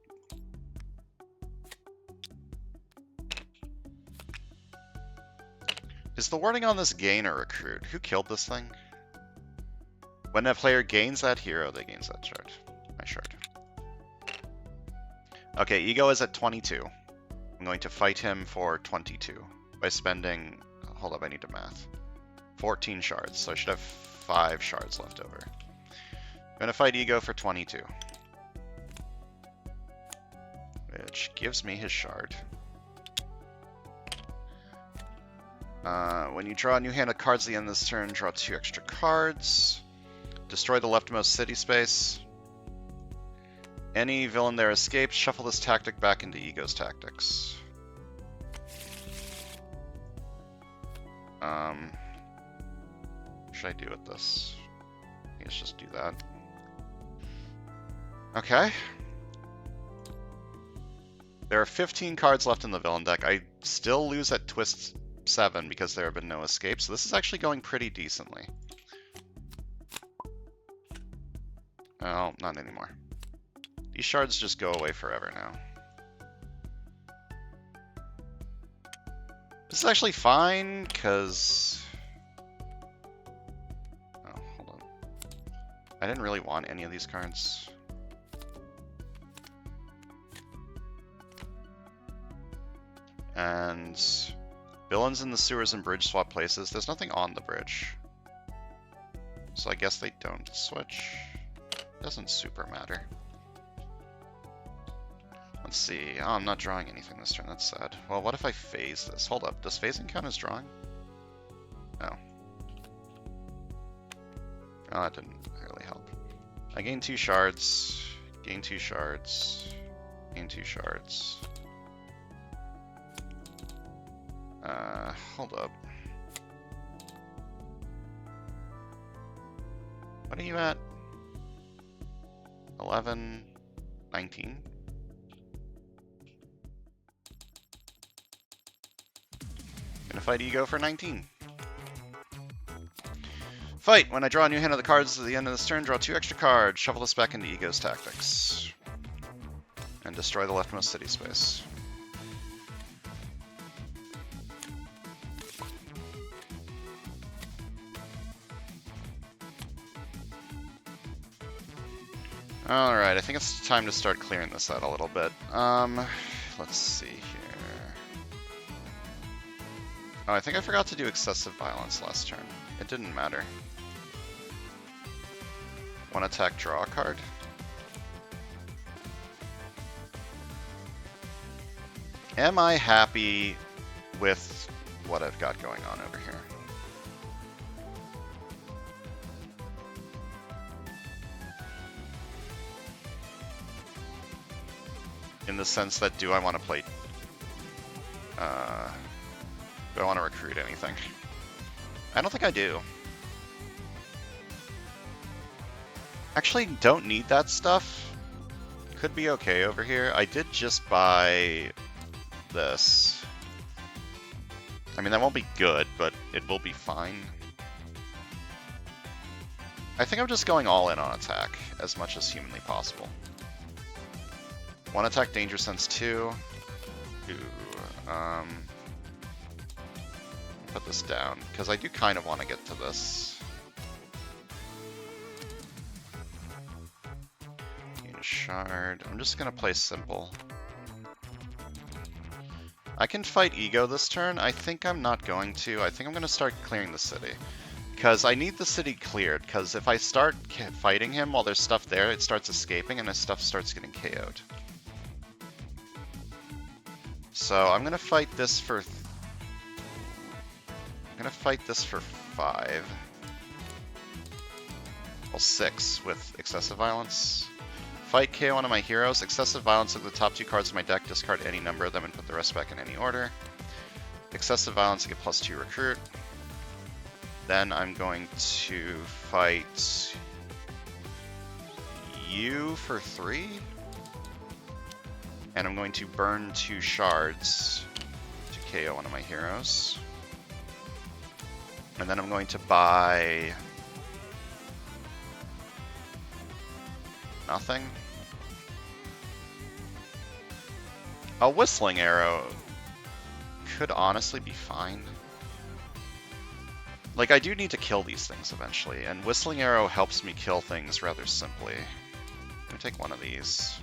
Is the wording on this gain or recruit? Who killed this thing? When a player gains that hero, they gains that shard. My shard. Okay, Ego is at 22. I'm going to fight him for 22 by spending... Hold up, I need to math. 14 shards, so I should have 5 shards left over. I'm going to fight Ego for 22. Which gives me his shard. When you draw a new hand of cards at the end of this turn, draw 2 extra cards. Destroy the leftmost city space. Any villain there escapes, shuffle this tactic back into Ego's tactics. What should I do with this? Let's just do that. Okay. There are 15 cards left in the villain deck. I still lose at twist 7 because there have been no escapes, so this is actually going pretty decently. Oh, not anymore. These shards just go away forever now. This is actually fine, because... Oh, hold on. I didn't really want any of these cards. And villains in the sewers and bridge swap places. There's nothing on the bridge. So I guess they don't switch. Doesn't super matter. Let's see. Oh, I'm not drawing anything this turn. That's sad. Well, what if I phase this? Hold up. Does phasing count as drawing? No. Oh, that didn't really help. I gain 2 shards. Gain 2 shards. Gain 2 shards. Hold up. What are you at? 11, 19. Gonna fight Ego for 19. Fight! When I draw a new hand of the cards at the end of this turn, draw 2 extra cards. Shuffle this back into Ego's tactics. And destroy the leftmost city space. Alright, I think it's time to start clearing this out a little bit. Let's see here. Oh, I think I forgot to do excessive violence last turn. It didn't matter. 1 attack, draw a card. Am I happy with what I've got going on over here? In the sense that, do I want to play... do I want to recruit anything? I don't think I do. Actually, don't need that stuff. Could be okay over here. I did just buy this. I mean, that won't be good, but it will be fine. I think I'm just going all in on attack, as much as humanly possible. 1 attack, danger sense 2. Ooh, put this down, because I do kind of want to get to this. Gain a shard. I'm just going to play simple. I can fight Ego this turn. I think I'm not going to. I think I'm going to start clearing the city. Because I need the city cleared, because if I start fighting him while there's stuff there, it starts escaping and his stuff starts getting KO'd. So I'm going to fight this for... I'm going to fight this for 5. Well, 6 with excessive violence. Fight, KO one of my heroes. Excessive violence of the top 2 cards of my deck. Discard any number of them and put the rest back in any order. Excessive violence, I get +2 recruit. Then I'm going to fight you for 3. And I'm going to burn 2 shards to KO one of my heroes. And then I'm going to buy... nothing. A Whistling Arrow could honestly be fine. Like, I do need to kill these things eventually, and Whistling Arrow helps me kill things rather simply. Let me take one of these.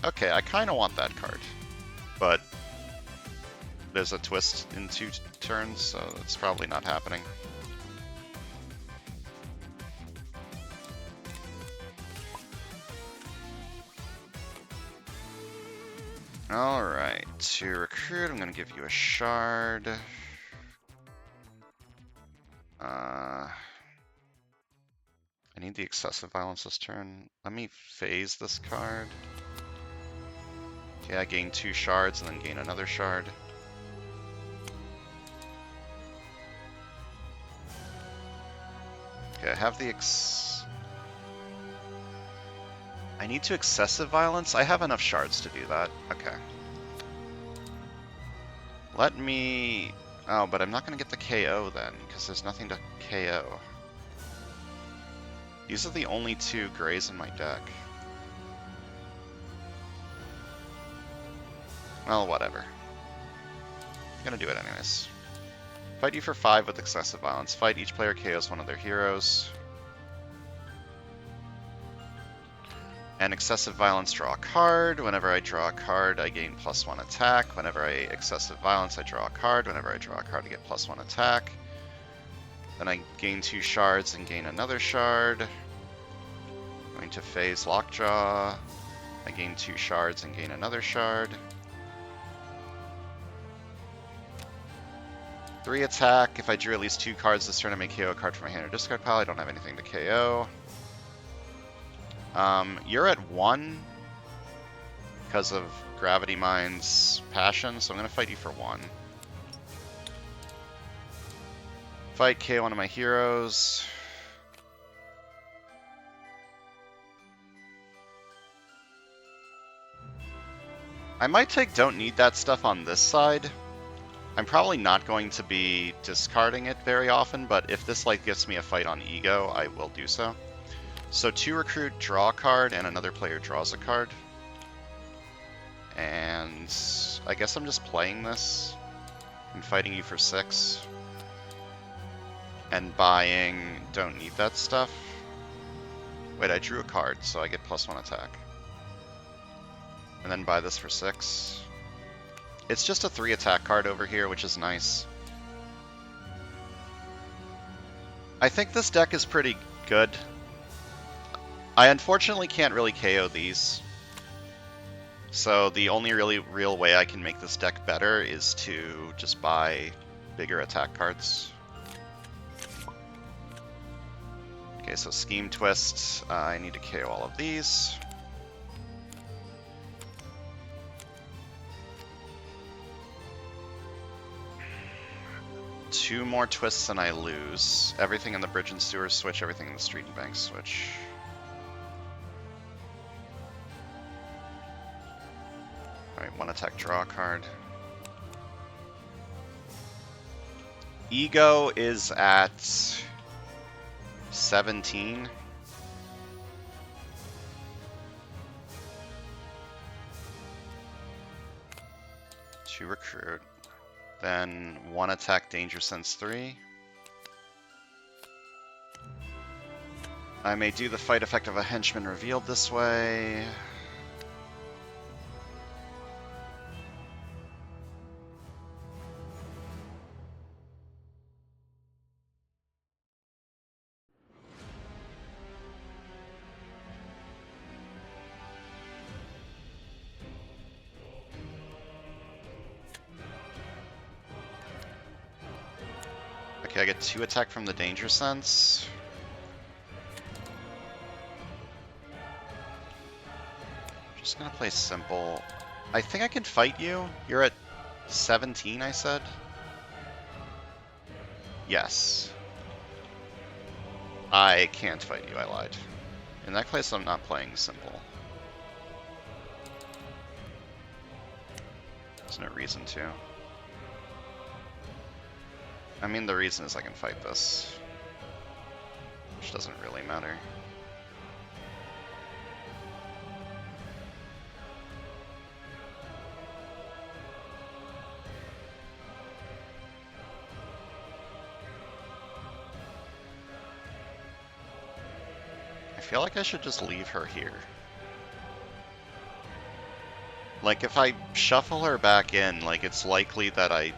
Okay, I kind of want that card, but there's a twist in 2 turns, so it's probably not happening. Alright, to recruit, I'm going to give you a shard. the excessive violence this turn. Let me phase this card. Okay, I gain 2 shards and then gain another shard. Okay, I have the I need to excessive violence? I have enough shards to do that. Okay. Let me... Oh, but I'm not going to get the KO then, because there's nothing to KO. These are the only 2 grays in my deck. Well, whatever. I'm gonna do it anyways. Fight you for 5 with excessive violence. Fight each player KOs one of their heroes. And excessive violence, draw a card. Whenever I draw a card, I gain +1 attack. Whenever I excessive violence, I draw a card. Whenever I draw a card, I get +1 attack. Then I gain 2 shards and gain another shard. Going to phase Lockjaw. I gain 2 shards and gain another shard. 3 attack. If I drew at least 2 cards this turn, I may KO a card from my hand or discard pile. I don't have anything to KO. You're at 1 because of Gravity Mind's Passion, so I'm going to fight you for 1. Fight, KO one of my heroes. I might take Don't Need That stuff on this side. I'm probably not going to be discarding it very often, but if this like gets me a fight on Ego, I will do so. So 2 recruit, draw a card, and another player draws a card. And I guess I'm just playing this and fighting you for 6. And buying Don't Need That stuff. Wait, I drew a card, so I get +1 attack. And then buy this for 6. It's just a 3 attack card over here, which is nice. I think this deck is pretty good. I unfortunately can't really KO these. So the only really real way I can make this deck better is to just buy bigger attack cards. Okay, so Scheme Twist. I need to KO all of these. Two more twists and I lose. Everything in the Bridge and Sewer switch, everything in the Street and Bank switch. Alright, 1 attack, draw a card. Ego is at 17. To recruit. Then 1 attack, Danger Sense 3. I may do the fight effect of a henchman revealed this way. Okay, I get 2 attack from the Danger Sense. Just gonna play simple. I think I can fight you. You're at 17, I said? Yes. I can't fight you, I lied. In that case, I'm not playing simple. There's no reason to. I mean, the reason is I can fight this, which doesn't really matter. I feel like I should just leave her here. Like, if I shuffle her back in, like, it's likely that I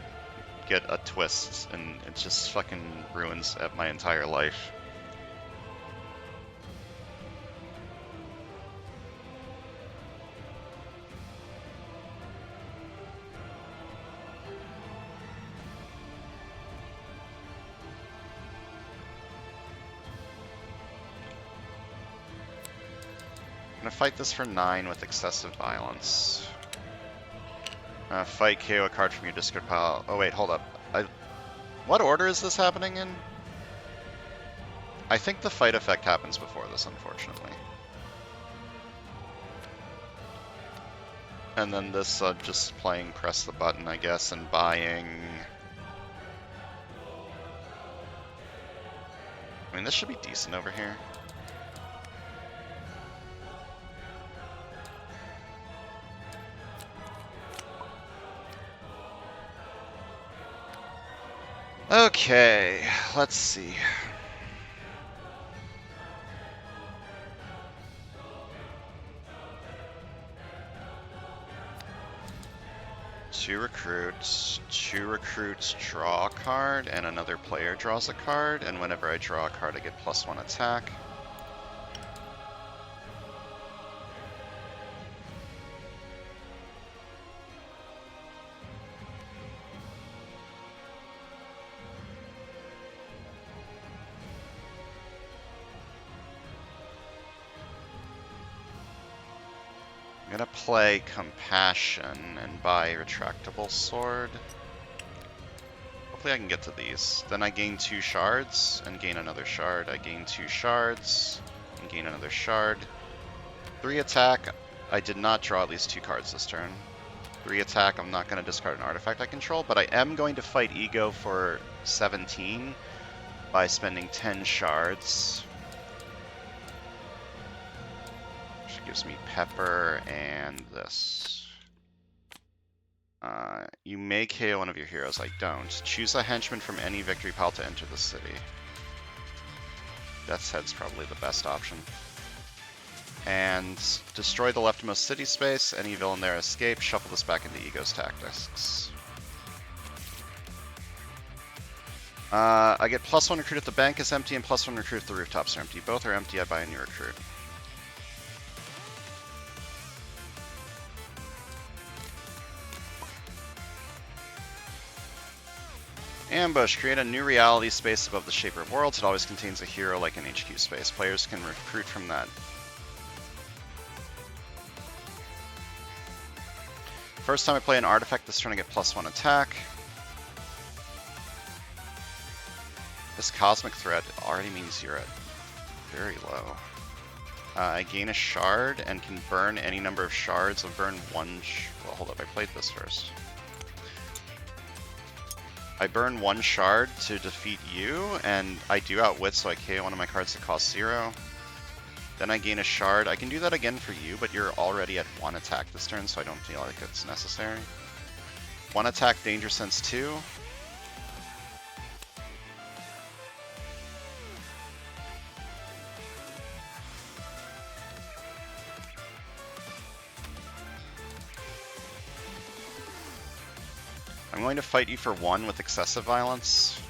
get a twist, and it just fucking ruins my entire life. gonna fight this for 9 with excessive violence. Fight KO a card from your discard pile. Oh wait, hold up. What order is this happening in? I think the fight effect happens before this, unfortunately. And then this just playing press the button, I guess, and buying... I mean, this should be decent over here. Okay, let's see. Two recruits draw a card, and another player draws a card, and whenever I draw a card I get +1 attack. I'm gonna play Compassion and buy Retractable Sword. Hopefully I can get to these. Then I gain 2 shards and gain another shard. I gain 2 shards and gain another shard. 3 attack. I did not draw at least 2 cards this turn. 3 attack. I'm not going to discard an artifact I control, but I am going to fight Ego for 17 by spending 10 shards. Gives me Pepper and this. You may KO one of your heroes. I don't. Choose a henchman from any victory pile to enter the city. Death's Head's probably the best option. And destroy the leftmost city space. Any villain there escape. Shuffle this back into Ego's tactics. I get +1 recruit if the bank is empty and +1 recruit if the rooftops are empty. Both are empty. I buy a new recruit. Ambush. Create a new reality space above the Shaper of Worlds. It always contains a hero like an HQ space. Players can recruit from that. First time I play an artifact this turn I get +1 attack. This Cosmic Thread already means you're at very low. I gain a shard and can burn any number of shards. I'll burn one... well, hold up. I played this first. I burn 1 shard to defeat you, and I do outwit, so I KO one of my cards that costs 0. Then I gain a shard. I can do that again for you, but you're already at 1 attack this turn, so I don't feel like it's necessary. 1 attack, Danger Sense 2. I'm going to fight you for 1 with excessive violence.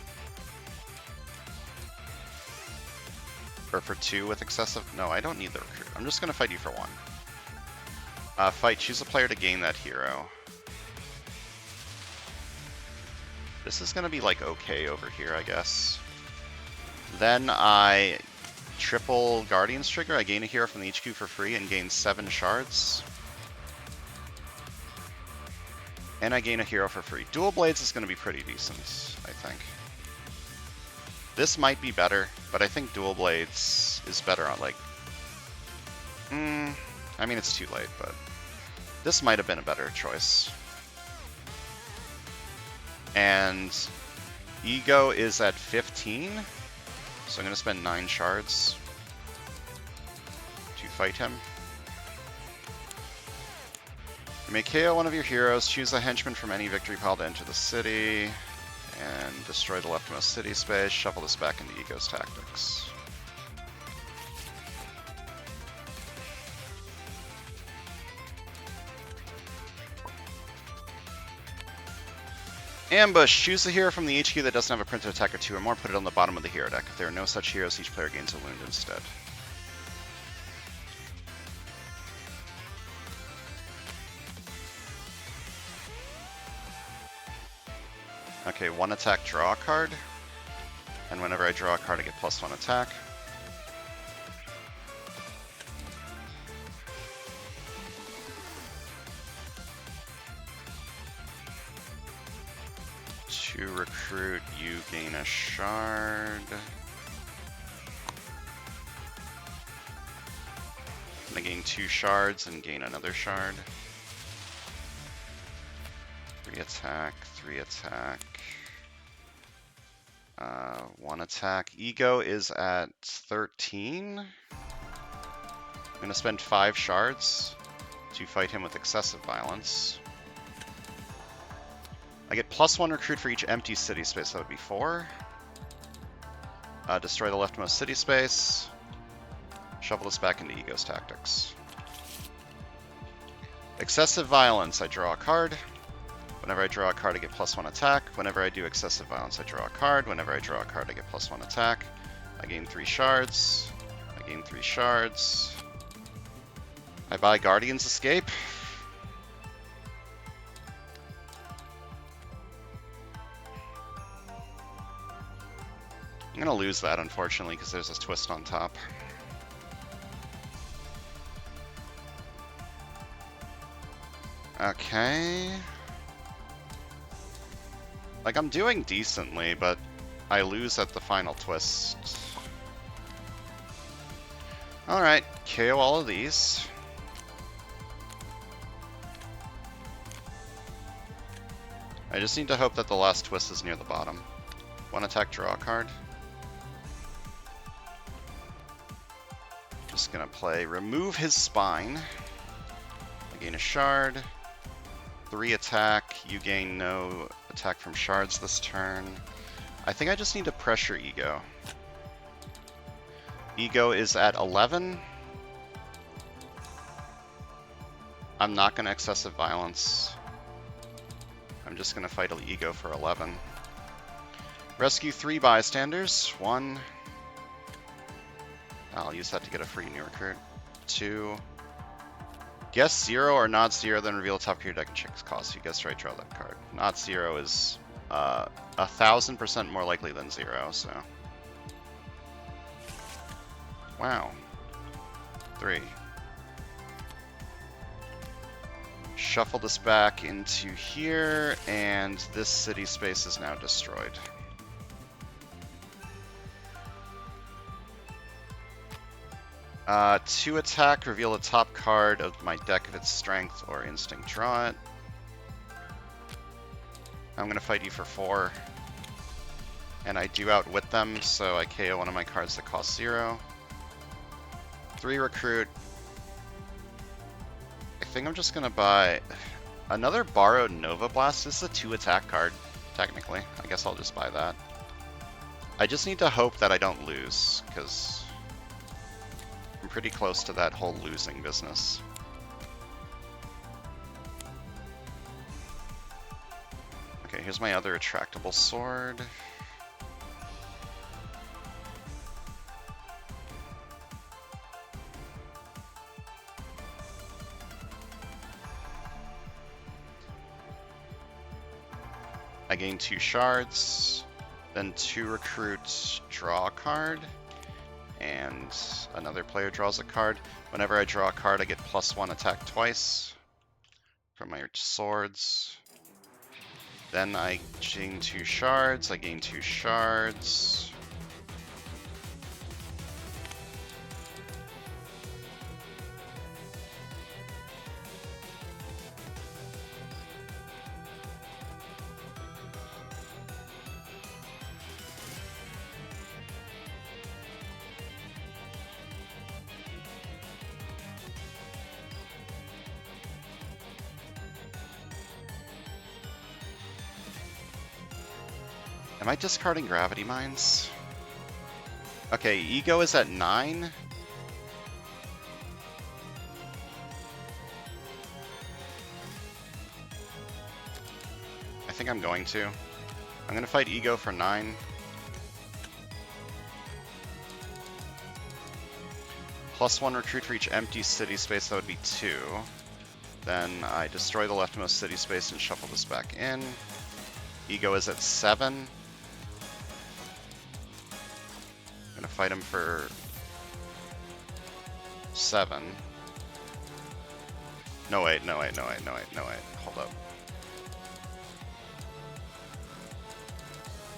Or for 2 with excessive... no, I don't need the recruit. I'm just going to fight you for 1. Fight, choose a player to gain that hero. This is going to be like okay over here, I guess. Then I triple Guardian's Trigger. I gain a hero from the HQ for free and gain 7 shards. And I gain a hero for free. Dual Blades is going to be pretty decent, I think. This might be better, but I think Dual Blades is better on, like... I mean, it's too late, but... this might have been a better choice. And... Ego is at 15, so I'm going to spend 9 shards to fight him. You may KO one of your heroes, choose a henchman from any victory pile to enter the city, and destroy the leftmost city space, shuffle this back into Ego's tactics. Ambush. Choose a hero from the HQ that doesn't have a printed attack or 2 or more, put it on the bottom of the hero deck. If there are no such heroes, each player gains a wound instead. Okay, 1 attack, draw a card. And whenever I draw a card, I get +1 attack. 2 recruit, you gain a shard. I gain 2 shards and gain another shard. 3 attack, 3 attack. 1 attack. Ego is at 13. I'm gonna spend 5 shards to fight him with excessive violence. I get +1 recruit for each empty city space, that would be 4. Destroy the leftmost city space. Shuffle this back into Ego's tactics. Excessive violence, I draw a card. Whenever I draw a card, I get +1 attack. Whenever I do excessive violence, I draw a card. Whenever I draw a card, I get +1 attack. I gain 3 shards. I gain 3 shards. I buy Guardian's Escape. I'm gonna lose that, unfortunately, because there's a twist on top. Okay. Like, I'm doing decently, but I lose at the final twist. Alright, KO all of these. I just need to hope that the last twist is near the bottom. 1 attack, draw a card. Just gonna play Remove His Spine. I gain a shard. 3 attack, you gain no attack from shards this turn. I think I just need to pressure Ego. Ego is at 11. I'm not going to excessive violence. I'm just going to fight Ego for 11. Rescue 3 bystanders. 1. I'll use that to get a free new recruit. 2. Guess 0 or not 0, then reveal top of your deck and check its cost. You guessed right, draw that card. Not 0 is 1,000% more likely than 0, so. Wow. 3. Shuffle this back into here, and this city space is now destroyed. To attack, reveal the top card of my deck if it's strength or instinct, draw it. I'm going to fight you for 4. And I do outwit them, so I KO one of my cards that costs 0. 3 recruit. I think I'm just going to buy another Borrowed Nova Blast. This is a 2 attack card, technically. I guess I'll just buy that. I just need to hope that I don't lose, because I'm pretty close to that whole losing business. Okay, here's my other retractable sword. I gain 2 shards, then 2 recruits, draw a card, and another player draws a card. Whenever I draw a card, I get +1 attack twice from my swords. Then I gain 2 shards, I gain 2 shards. Am I discarding Gravity Mines? Okay, Ego is at 9. I think I'm going to. I'm going to fight Ego for 9. +1 recruit for each empty city space, that would be 2. Then I destroy the leftmost city space and shuffle this back in. Ego is at 7. I'm gonna fight him for 7. No wait, hold up.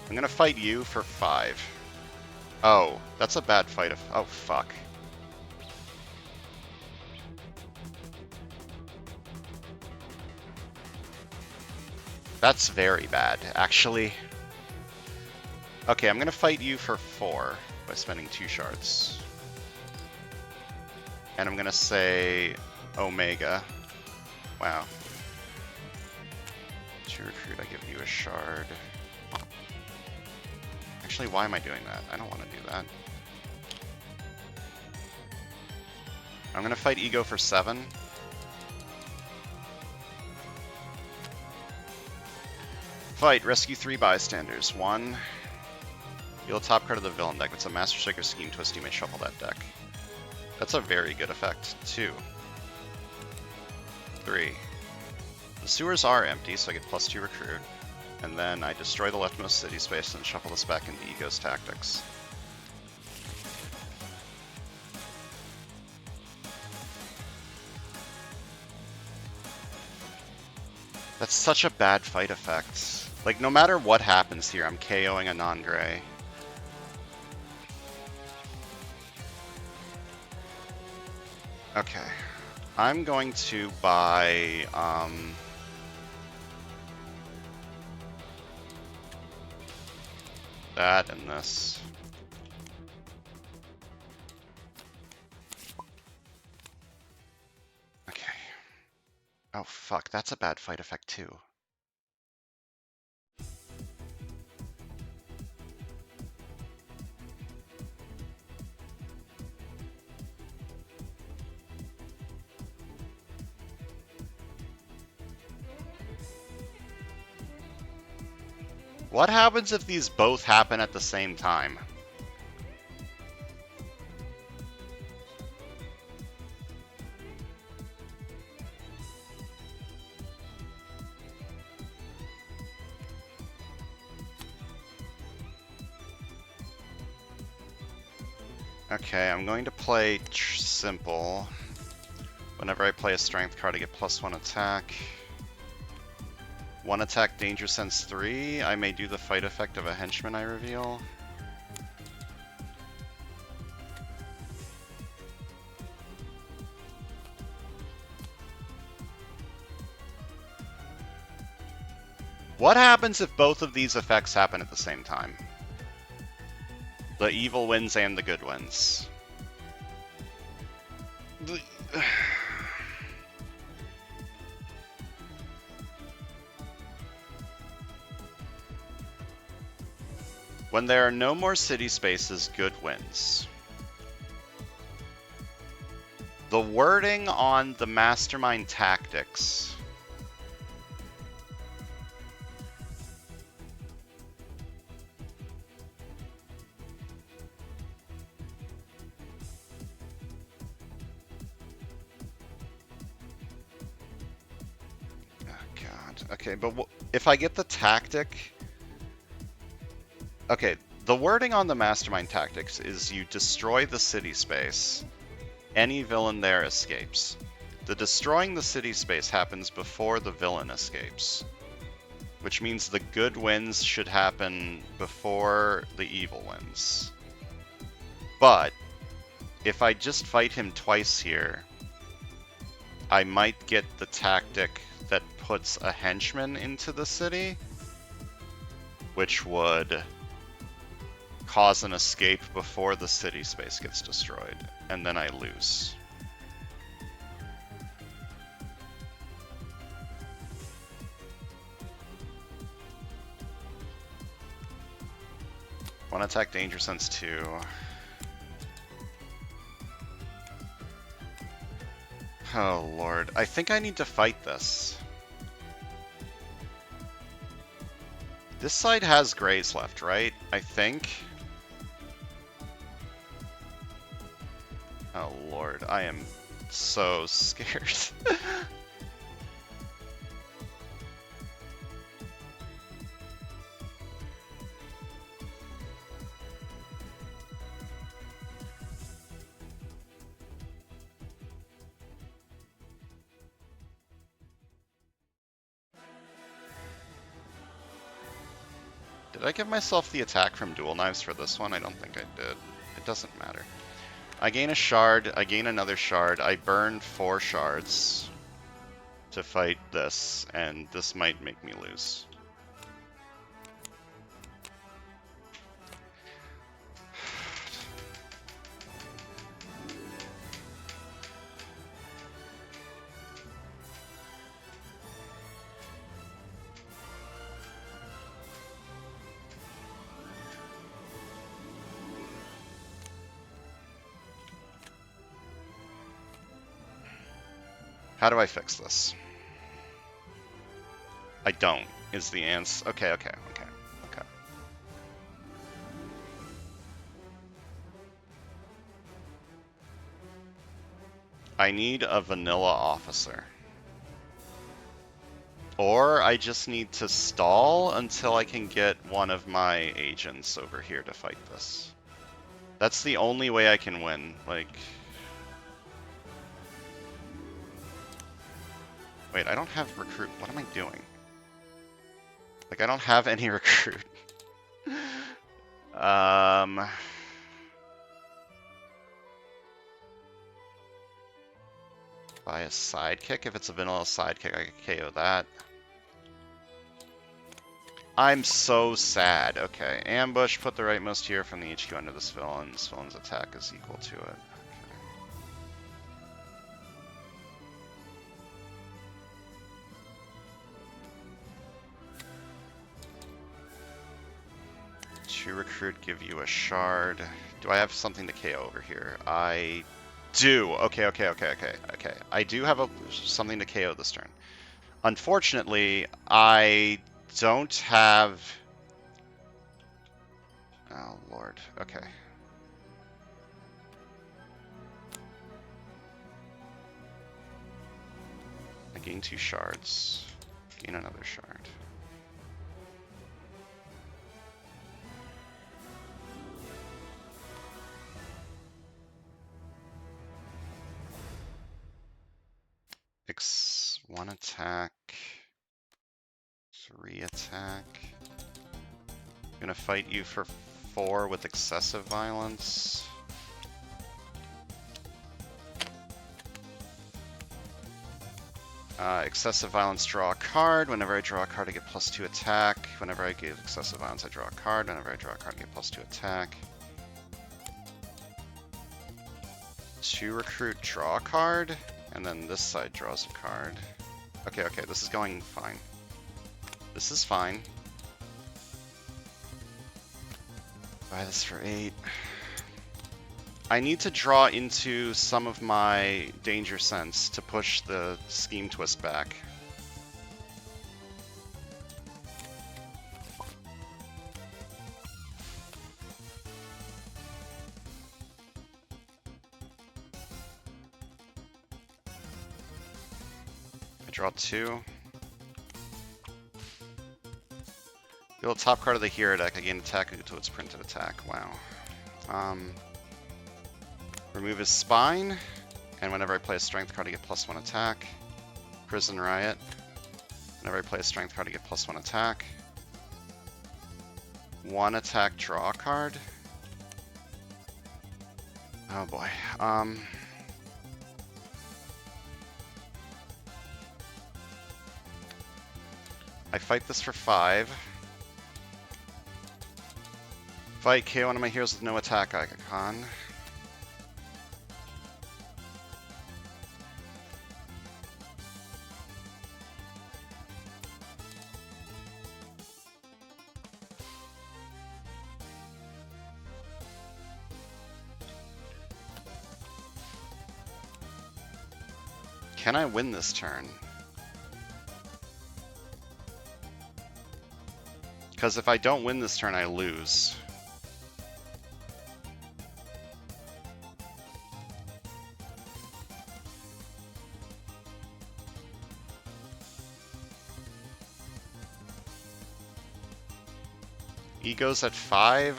I'm gonna fight you for 5. Oh, that's a bad fight. Oh, fuck. That's very bad, actually. Okay, I'm gonna fight you for 4 by spending 2 shards. And I'm gonna say Omega. Wow. 2 recruit, I give you a shard. Actually, why am I doing that? I don't want to do that. I'm gonna fight Ego for 7. Fight, rescue 3 bystanders. 1. Deal a top card of the villain deck. If it's a Master Strike or Scheme Twist, you may shuffle that deck. That's a very good effect. 2. 3. The sewers are empty, so I get +2 recruit. And then I destroy the leftmost city space and shuffle this back into Ego's Tactics. That's such a bad fight effect. Like, no matter what happens here, I'm KOing a non-gray. Okay. I'm going to buy, that and this. Okay. Oh, fuck. That's a bad fight effect, too. What happens if these both happen at the same time? Okay, I'm going to play simple. Whenever I play a strength card, I get +1 attack. 1 attack, Danger Sense 3. I may do the fight effect of a henchman I reveal. What happens if both of these effects happen at the same time? The evil wins and the good wins. When there are no more city spaces, good wins. The wording on the Mastermind Tactics. Okay, but if I get the tactic... Okay, the wording on the Mastermind Tactics is you destroy the city space. Any villain there escapes. The destroying the city space happens before the villain escapes. Which means the good wins should happen before the evil wins. But, if I just fight him twice here, I might get the tactic that puts a henchman into the city, which would cause an escape before the city space gets destroyed, and then I lose. One attack, Danger Sense 2. Oh lord, I think I need to fight this. This side has grays left, right? I think. Oh lord, I am so scared. Did Did I give myself the attack from dual knives for this one? I don't think I did. It doesn't matter. I gain a shard, I gain another shard, I burn 4 shards to fight this, and this might make me lose. How do I fix this? I don't, is the answer. Okay. I need a vanilla officer. Or I just need to stall until I can get one of my agents over here to fight this. That's the only way I can win. Like... Wait, I don't have recruit. What am I doing? Like, I don't have any recruit. Buy a sidekick. If it's a vanilla sidekick, I can KO that. I'm so sad. Okay, ambush. Put the rightmost here from the HQ under this villain. This villain's attack is equal to it. To recruit, give you a shard. Do I have something to KO over here? I do. Okay. I do have something to KO this turn. Unfortunately, I don't have... Oh, Lord. Okay. I gain 2 shards. Gain another shard. One attack, 3 attack. I'm gonna fight you for 4 with excessive violence. Excessive violence, draw a card. Whenever I draw a card, I get +2 attack. Whenever I give excessive violence, I draw a card. Whenever I draw a card, I get +2 attack. To recruit, draw a card. And then this side draws a card. Okay, this is going fine. This is fine. Buy this for 8. I need to draw into some of my danger sense to push the scheme twist back. Draw 2. Build top card of the hero deck. I gain attack to its printed attack. Wow. Remove his spine. And whenever I play a strength card, I get +1 attack. Prison Riot. Whenever I play a strength card, I get +1 attack. 1 attack, draw a card. Oh boy. I fight this for 5. Fight, KO one of my heroes with no attack icon. Can I win this turn? Because if I don't win this turn, I lose. Ego's at 5.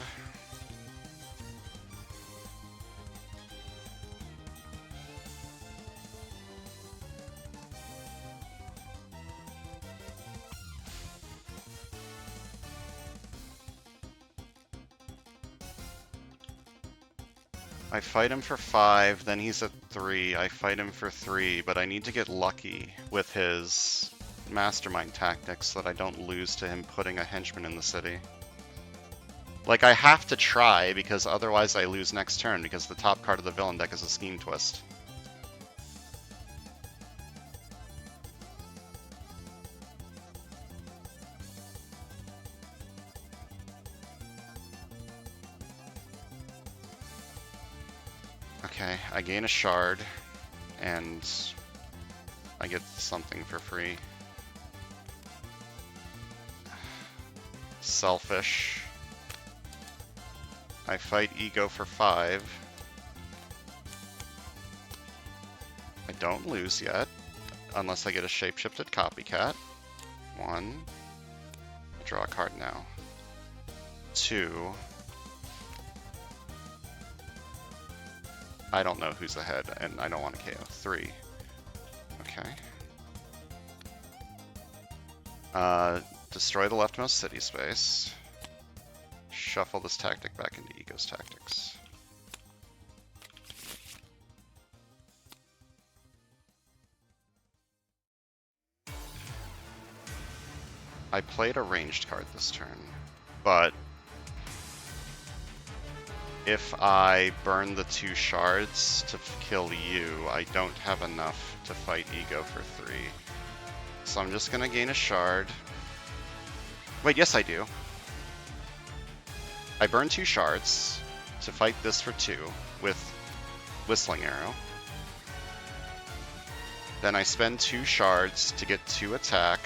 I fight him for 5, then he's at 3. I fight him for 3, but I need to get lucky with his mastermind tactics so that I don't lose to him putting a henchman in the city. Like, I have to try, because otherwise I lose next turn, because the top card of the villain deck is a Scheme Twist. Okay, I gain a shard, and I get something for free. Selfish. I fight Ego for 5. I don't lose yet, unless I get a shapeshifted copycat. 1. Draw a card now. 2. I don't know who's ahead, and I don't want to KO. 3. Okay. Destroy the leftmost city space. Shuffle this tactic back into Ego's tactics. I played a ranged card this turn, but if I burn the 2 shards to kill you, I don't have enough to fight Ego for 3. So I'm just gonna gain a shard. Wait, yes I do. I burn 2 shards to fight this for 2 with Whistling Arrow. Then I spend 2 shards to get 2 attack,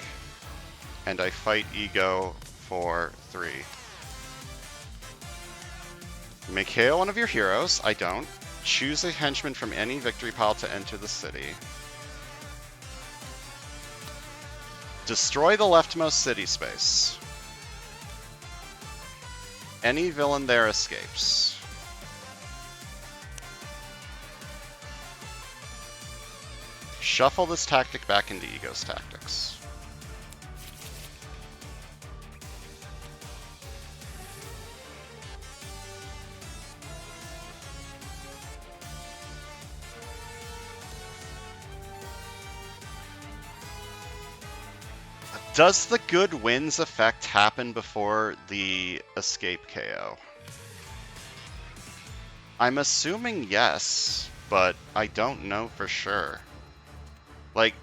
and I fight Ego for 3. You may KO one of your heroes. I don't. Choose a henchman from any victory pile to enter the city. Destroy the leftmost city space. Any villain there escapes. Shuffle this tactic back into Ego's tactics. Does the good wins effect happen before the escape KO? I'm assuming yes, but I don't know for sure. Like,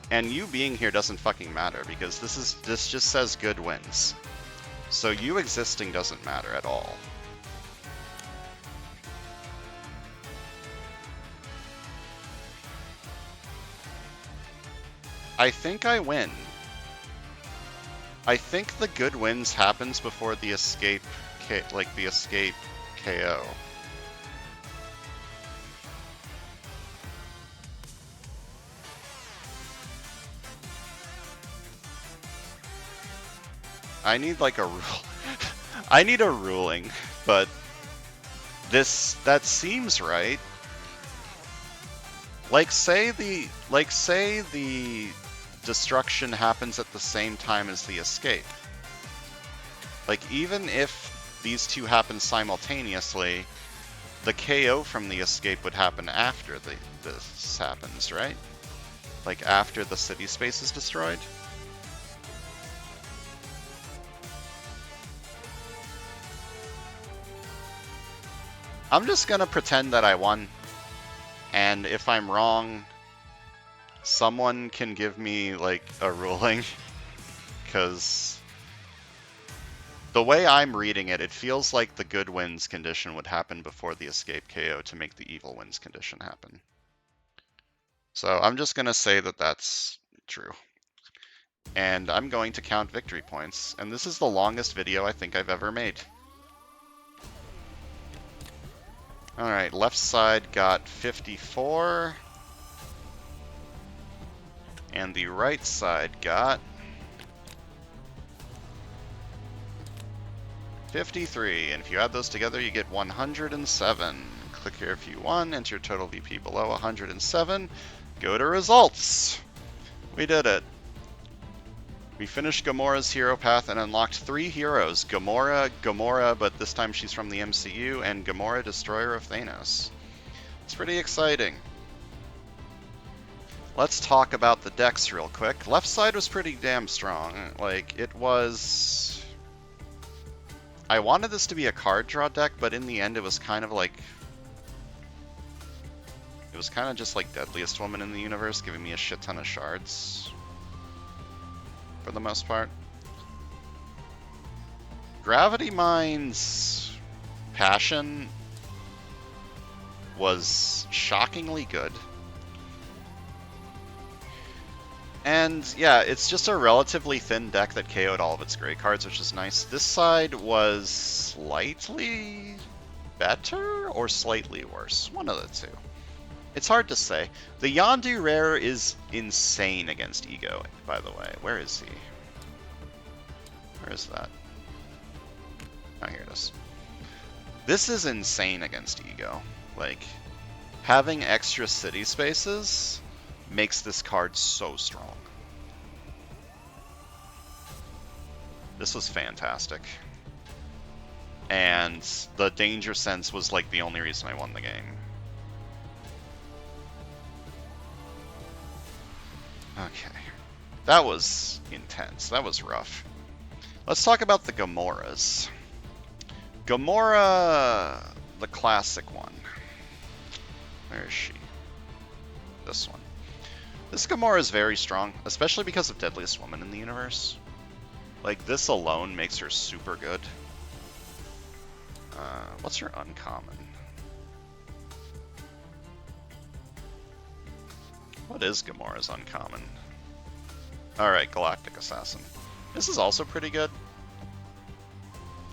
and you being here doesn't fucking matter, because this just says good wins. So you existing doesn't matter at all. I think I win. I think the good wins happens before the escape, the escape KO. I need like a rule. I need a ruling, but that seems right. Like say the destruction happens at the same time as the escape. Like, even if these two happen simultaneously, the KO from the escape would happen after this happens, right? Like, after the city space is destroyed? I'm just gonna pretend that I won, and if I'm wrong, someone can give me, like, a ruling, because the way I'm reading it, it feels like the good wins condition would happen before the escape KO to make the evil wins condition happen. So I'm just going to say that that's true. And I'm going to count victory points, and this is the longest video I think I've ever made. Alright, left side got 54. And the right side got 53, and if you add those together, you get 107. Click here if you won, enter your total VP below 107. Go to results. We did it. We finished Gamora's hero path and unlocked 3 heroes. Gamora, but this time she's from the MCU, and Gamora, Destroyer of Thanos. It's pretty exciting. Let's talk about the decks real quick. Left side was pretty damn strong. Like, it was... I wanted this to be a card draw deck, but in the end it was kind of like... It was kind of just like Deadliest Woman in the Universe, giving me a shit ton of shards. For the most part. Gravity Mine's Passion was shockingly good. And yeah, it's just a relatively thin deck that KO'd all of its gray cards, which is nice. This side was slightly better or slightly worse. One of the two. It's hard to say. The Yondu rare is insane against Ego, by the way. Where is he? Where is that? Oh, here it is. This is insane against Ego. Like, having extra city spaces makes this card so strong. This was fantastic. And the danger sense was like the only reason I won the game. Okay. That was intense. That was rough. Let's talk about the Gamoras. Gamora, the classic one. Where is she? This one. This Gamora is very strong, especially because of Deadliest Woman in the universe. Like, this alone makes her super good. What's her uncommon? What is Gamora's uncommon? Alright, Galactic Assassin. This is also pretty good.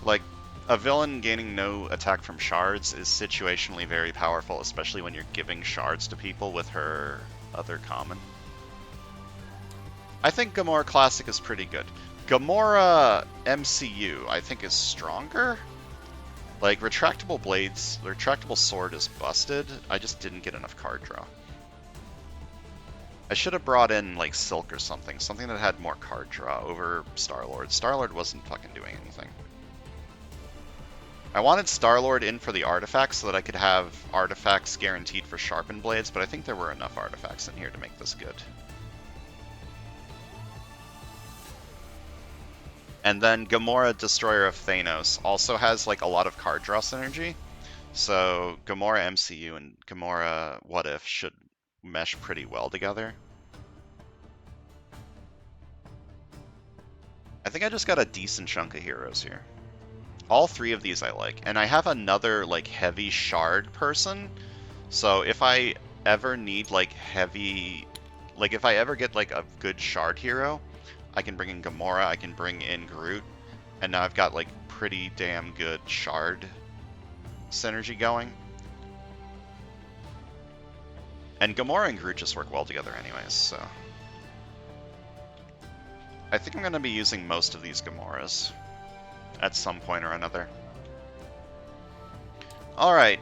Like, a villain gaining no attack from shards is situationally very powerful, especially when you're giving shards to people with her other common. I think Gamora Classic is pretty good. Gamora MCU, I think, is stronger. Like, Retractable Blades, the Retractable Sword is busted. I just didn't get enough card draw. I should have brought in, like, Silk or something. Something that had more card draw over Star-Lord. Star-Lord wasn't fucking doing anything. I wanted Star-Lord in for the artifacts so that I could have artifacts guaranteed for Sharpened Blades, but I think there were enough artifacts in here to make this good. And then Gamora, Destroyer of Thanos, also has like a lot of card draw synergy. So Gamora MCU and Gamora What If should mesh pretty well together. I think I just got a decent chunk of heroes here. All three of these I like. And I have another like heavy shard person. So if I ever need like heavy... Like if I ever get like a good shard hero, I can bring in Gamora, I can bring in Groot, and now I've got like pretty damn good shard synergy going. And Gamora and Groot just work well together anyways, so... I think I'm going to be using most of these Gamoras at some point or another. Alright.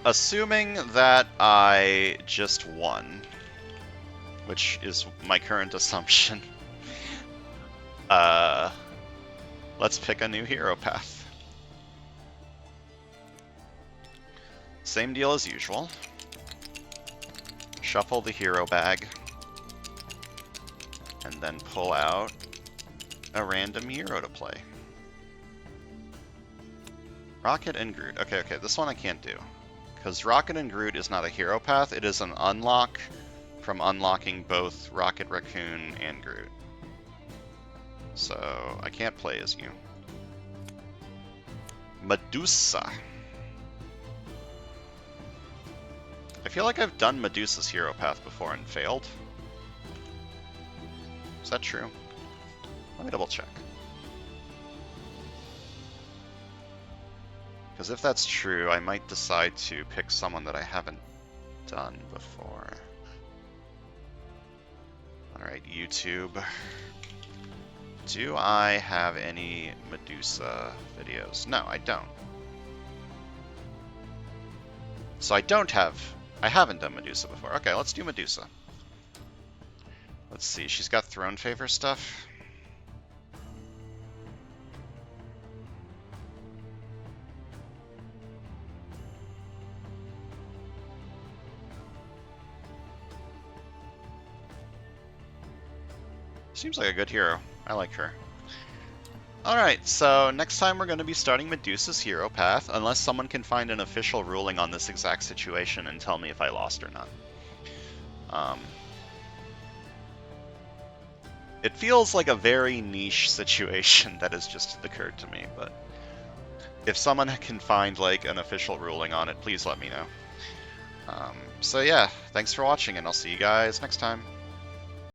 Assuming that I just won, which is my current assumption, let's pick a new hero path. Same deal as usual. Shuffle the hero bag. And then pull out a random hero to play. Rocket and Groot. Okay, this one I can't do. Because Rocket and Groot is not a hero path, it is an unlock from unlocking both Rocket Raccoon and Groot. So, I can't play as you. Medusa. I feel like I've done Medusa's hero path before and failed. Is that true? Let me double check. Because if that's true, I might decide to pick someone that I haven't done before. Alright, YouTube. Do I have any Medusa videos? No, I don't. So I haven't done Medusa before. Okay, let's do Medusa. Let's see, she's got throne favor stuff. Seems like a good hero. I like her. Alright, so next time we're going to be starting Medusa's hero path, unless someone can find an official ruling on this exact situation and tell me if I lost or not. It feels like a very niche situation that has just occurred to me, but if someone can find like an official ruling on it, please let me know. So yeah, thanks for watching, and I'll see you guys next time.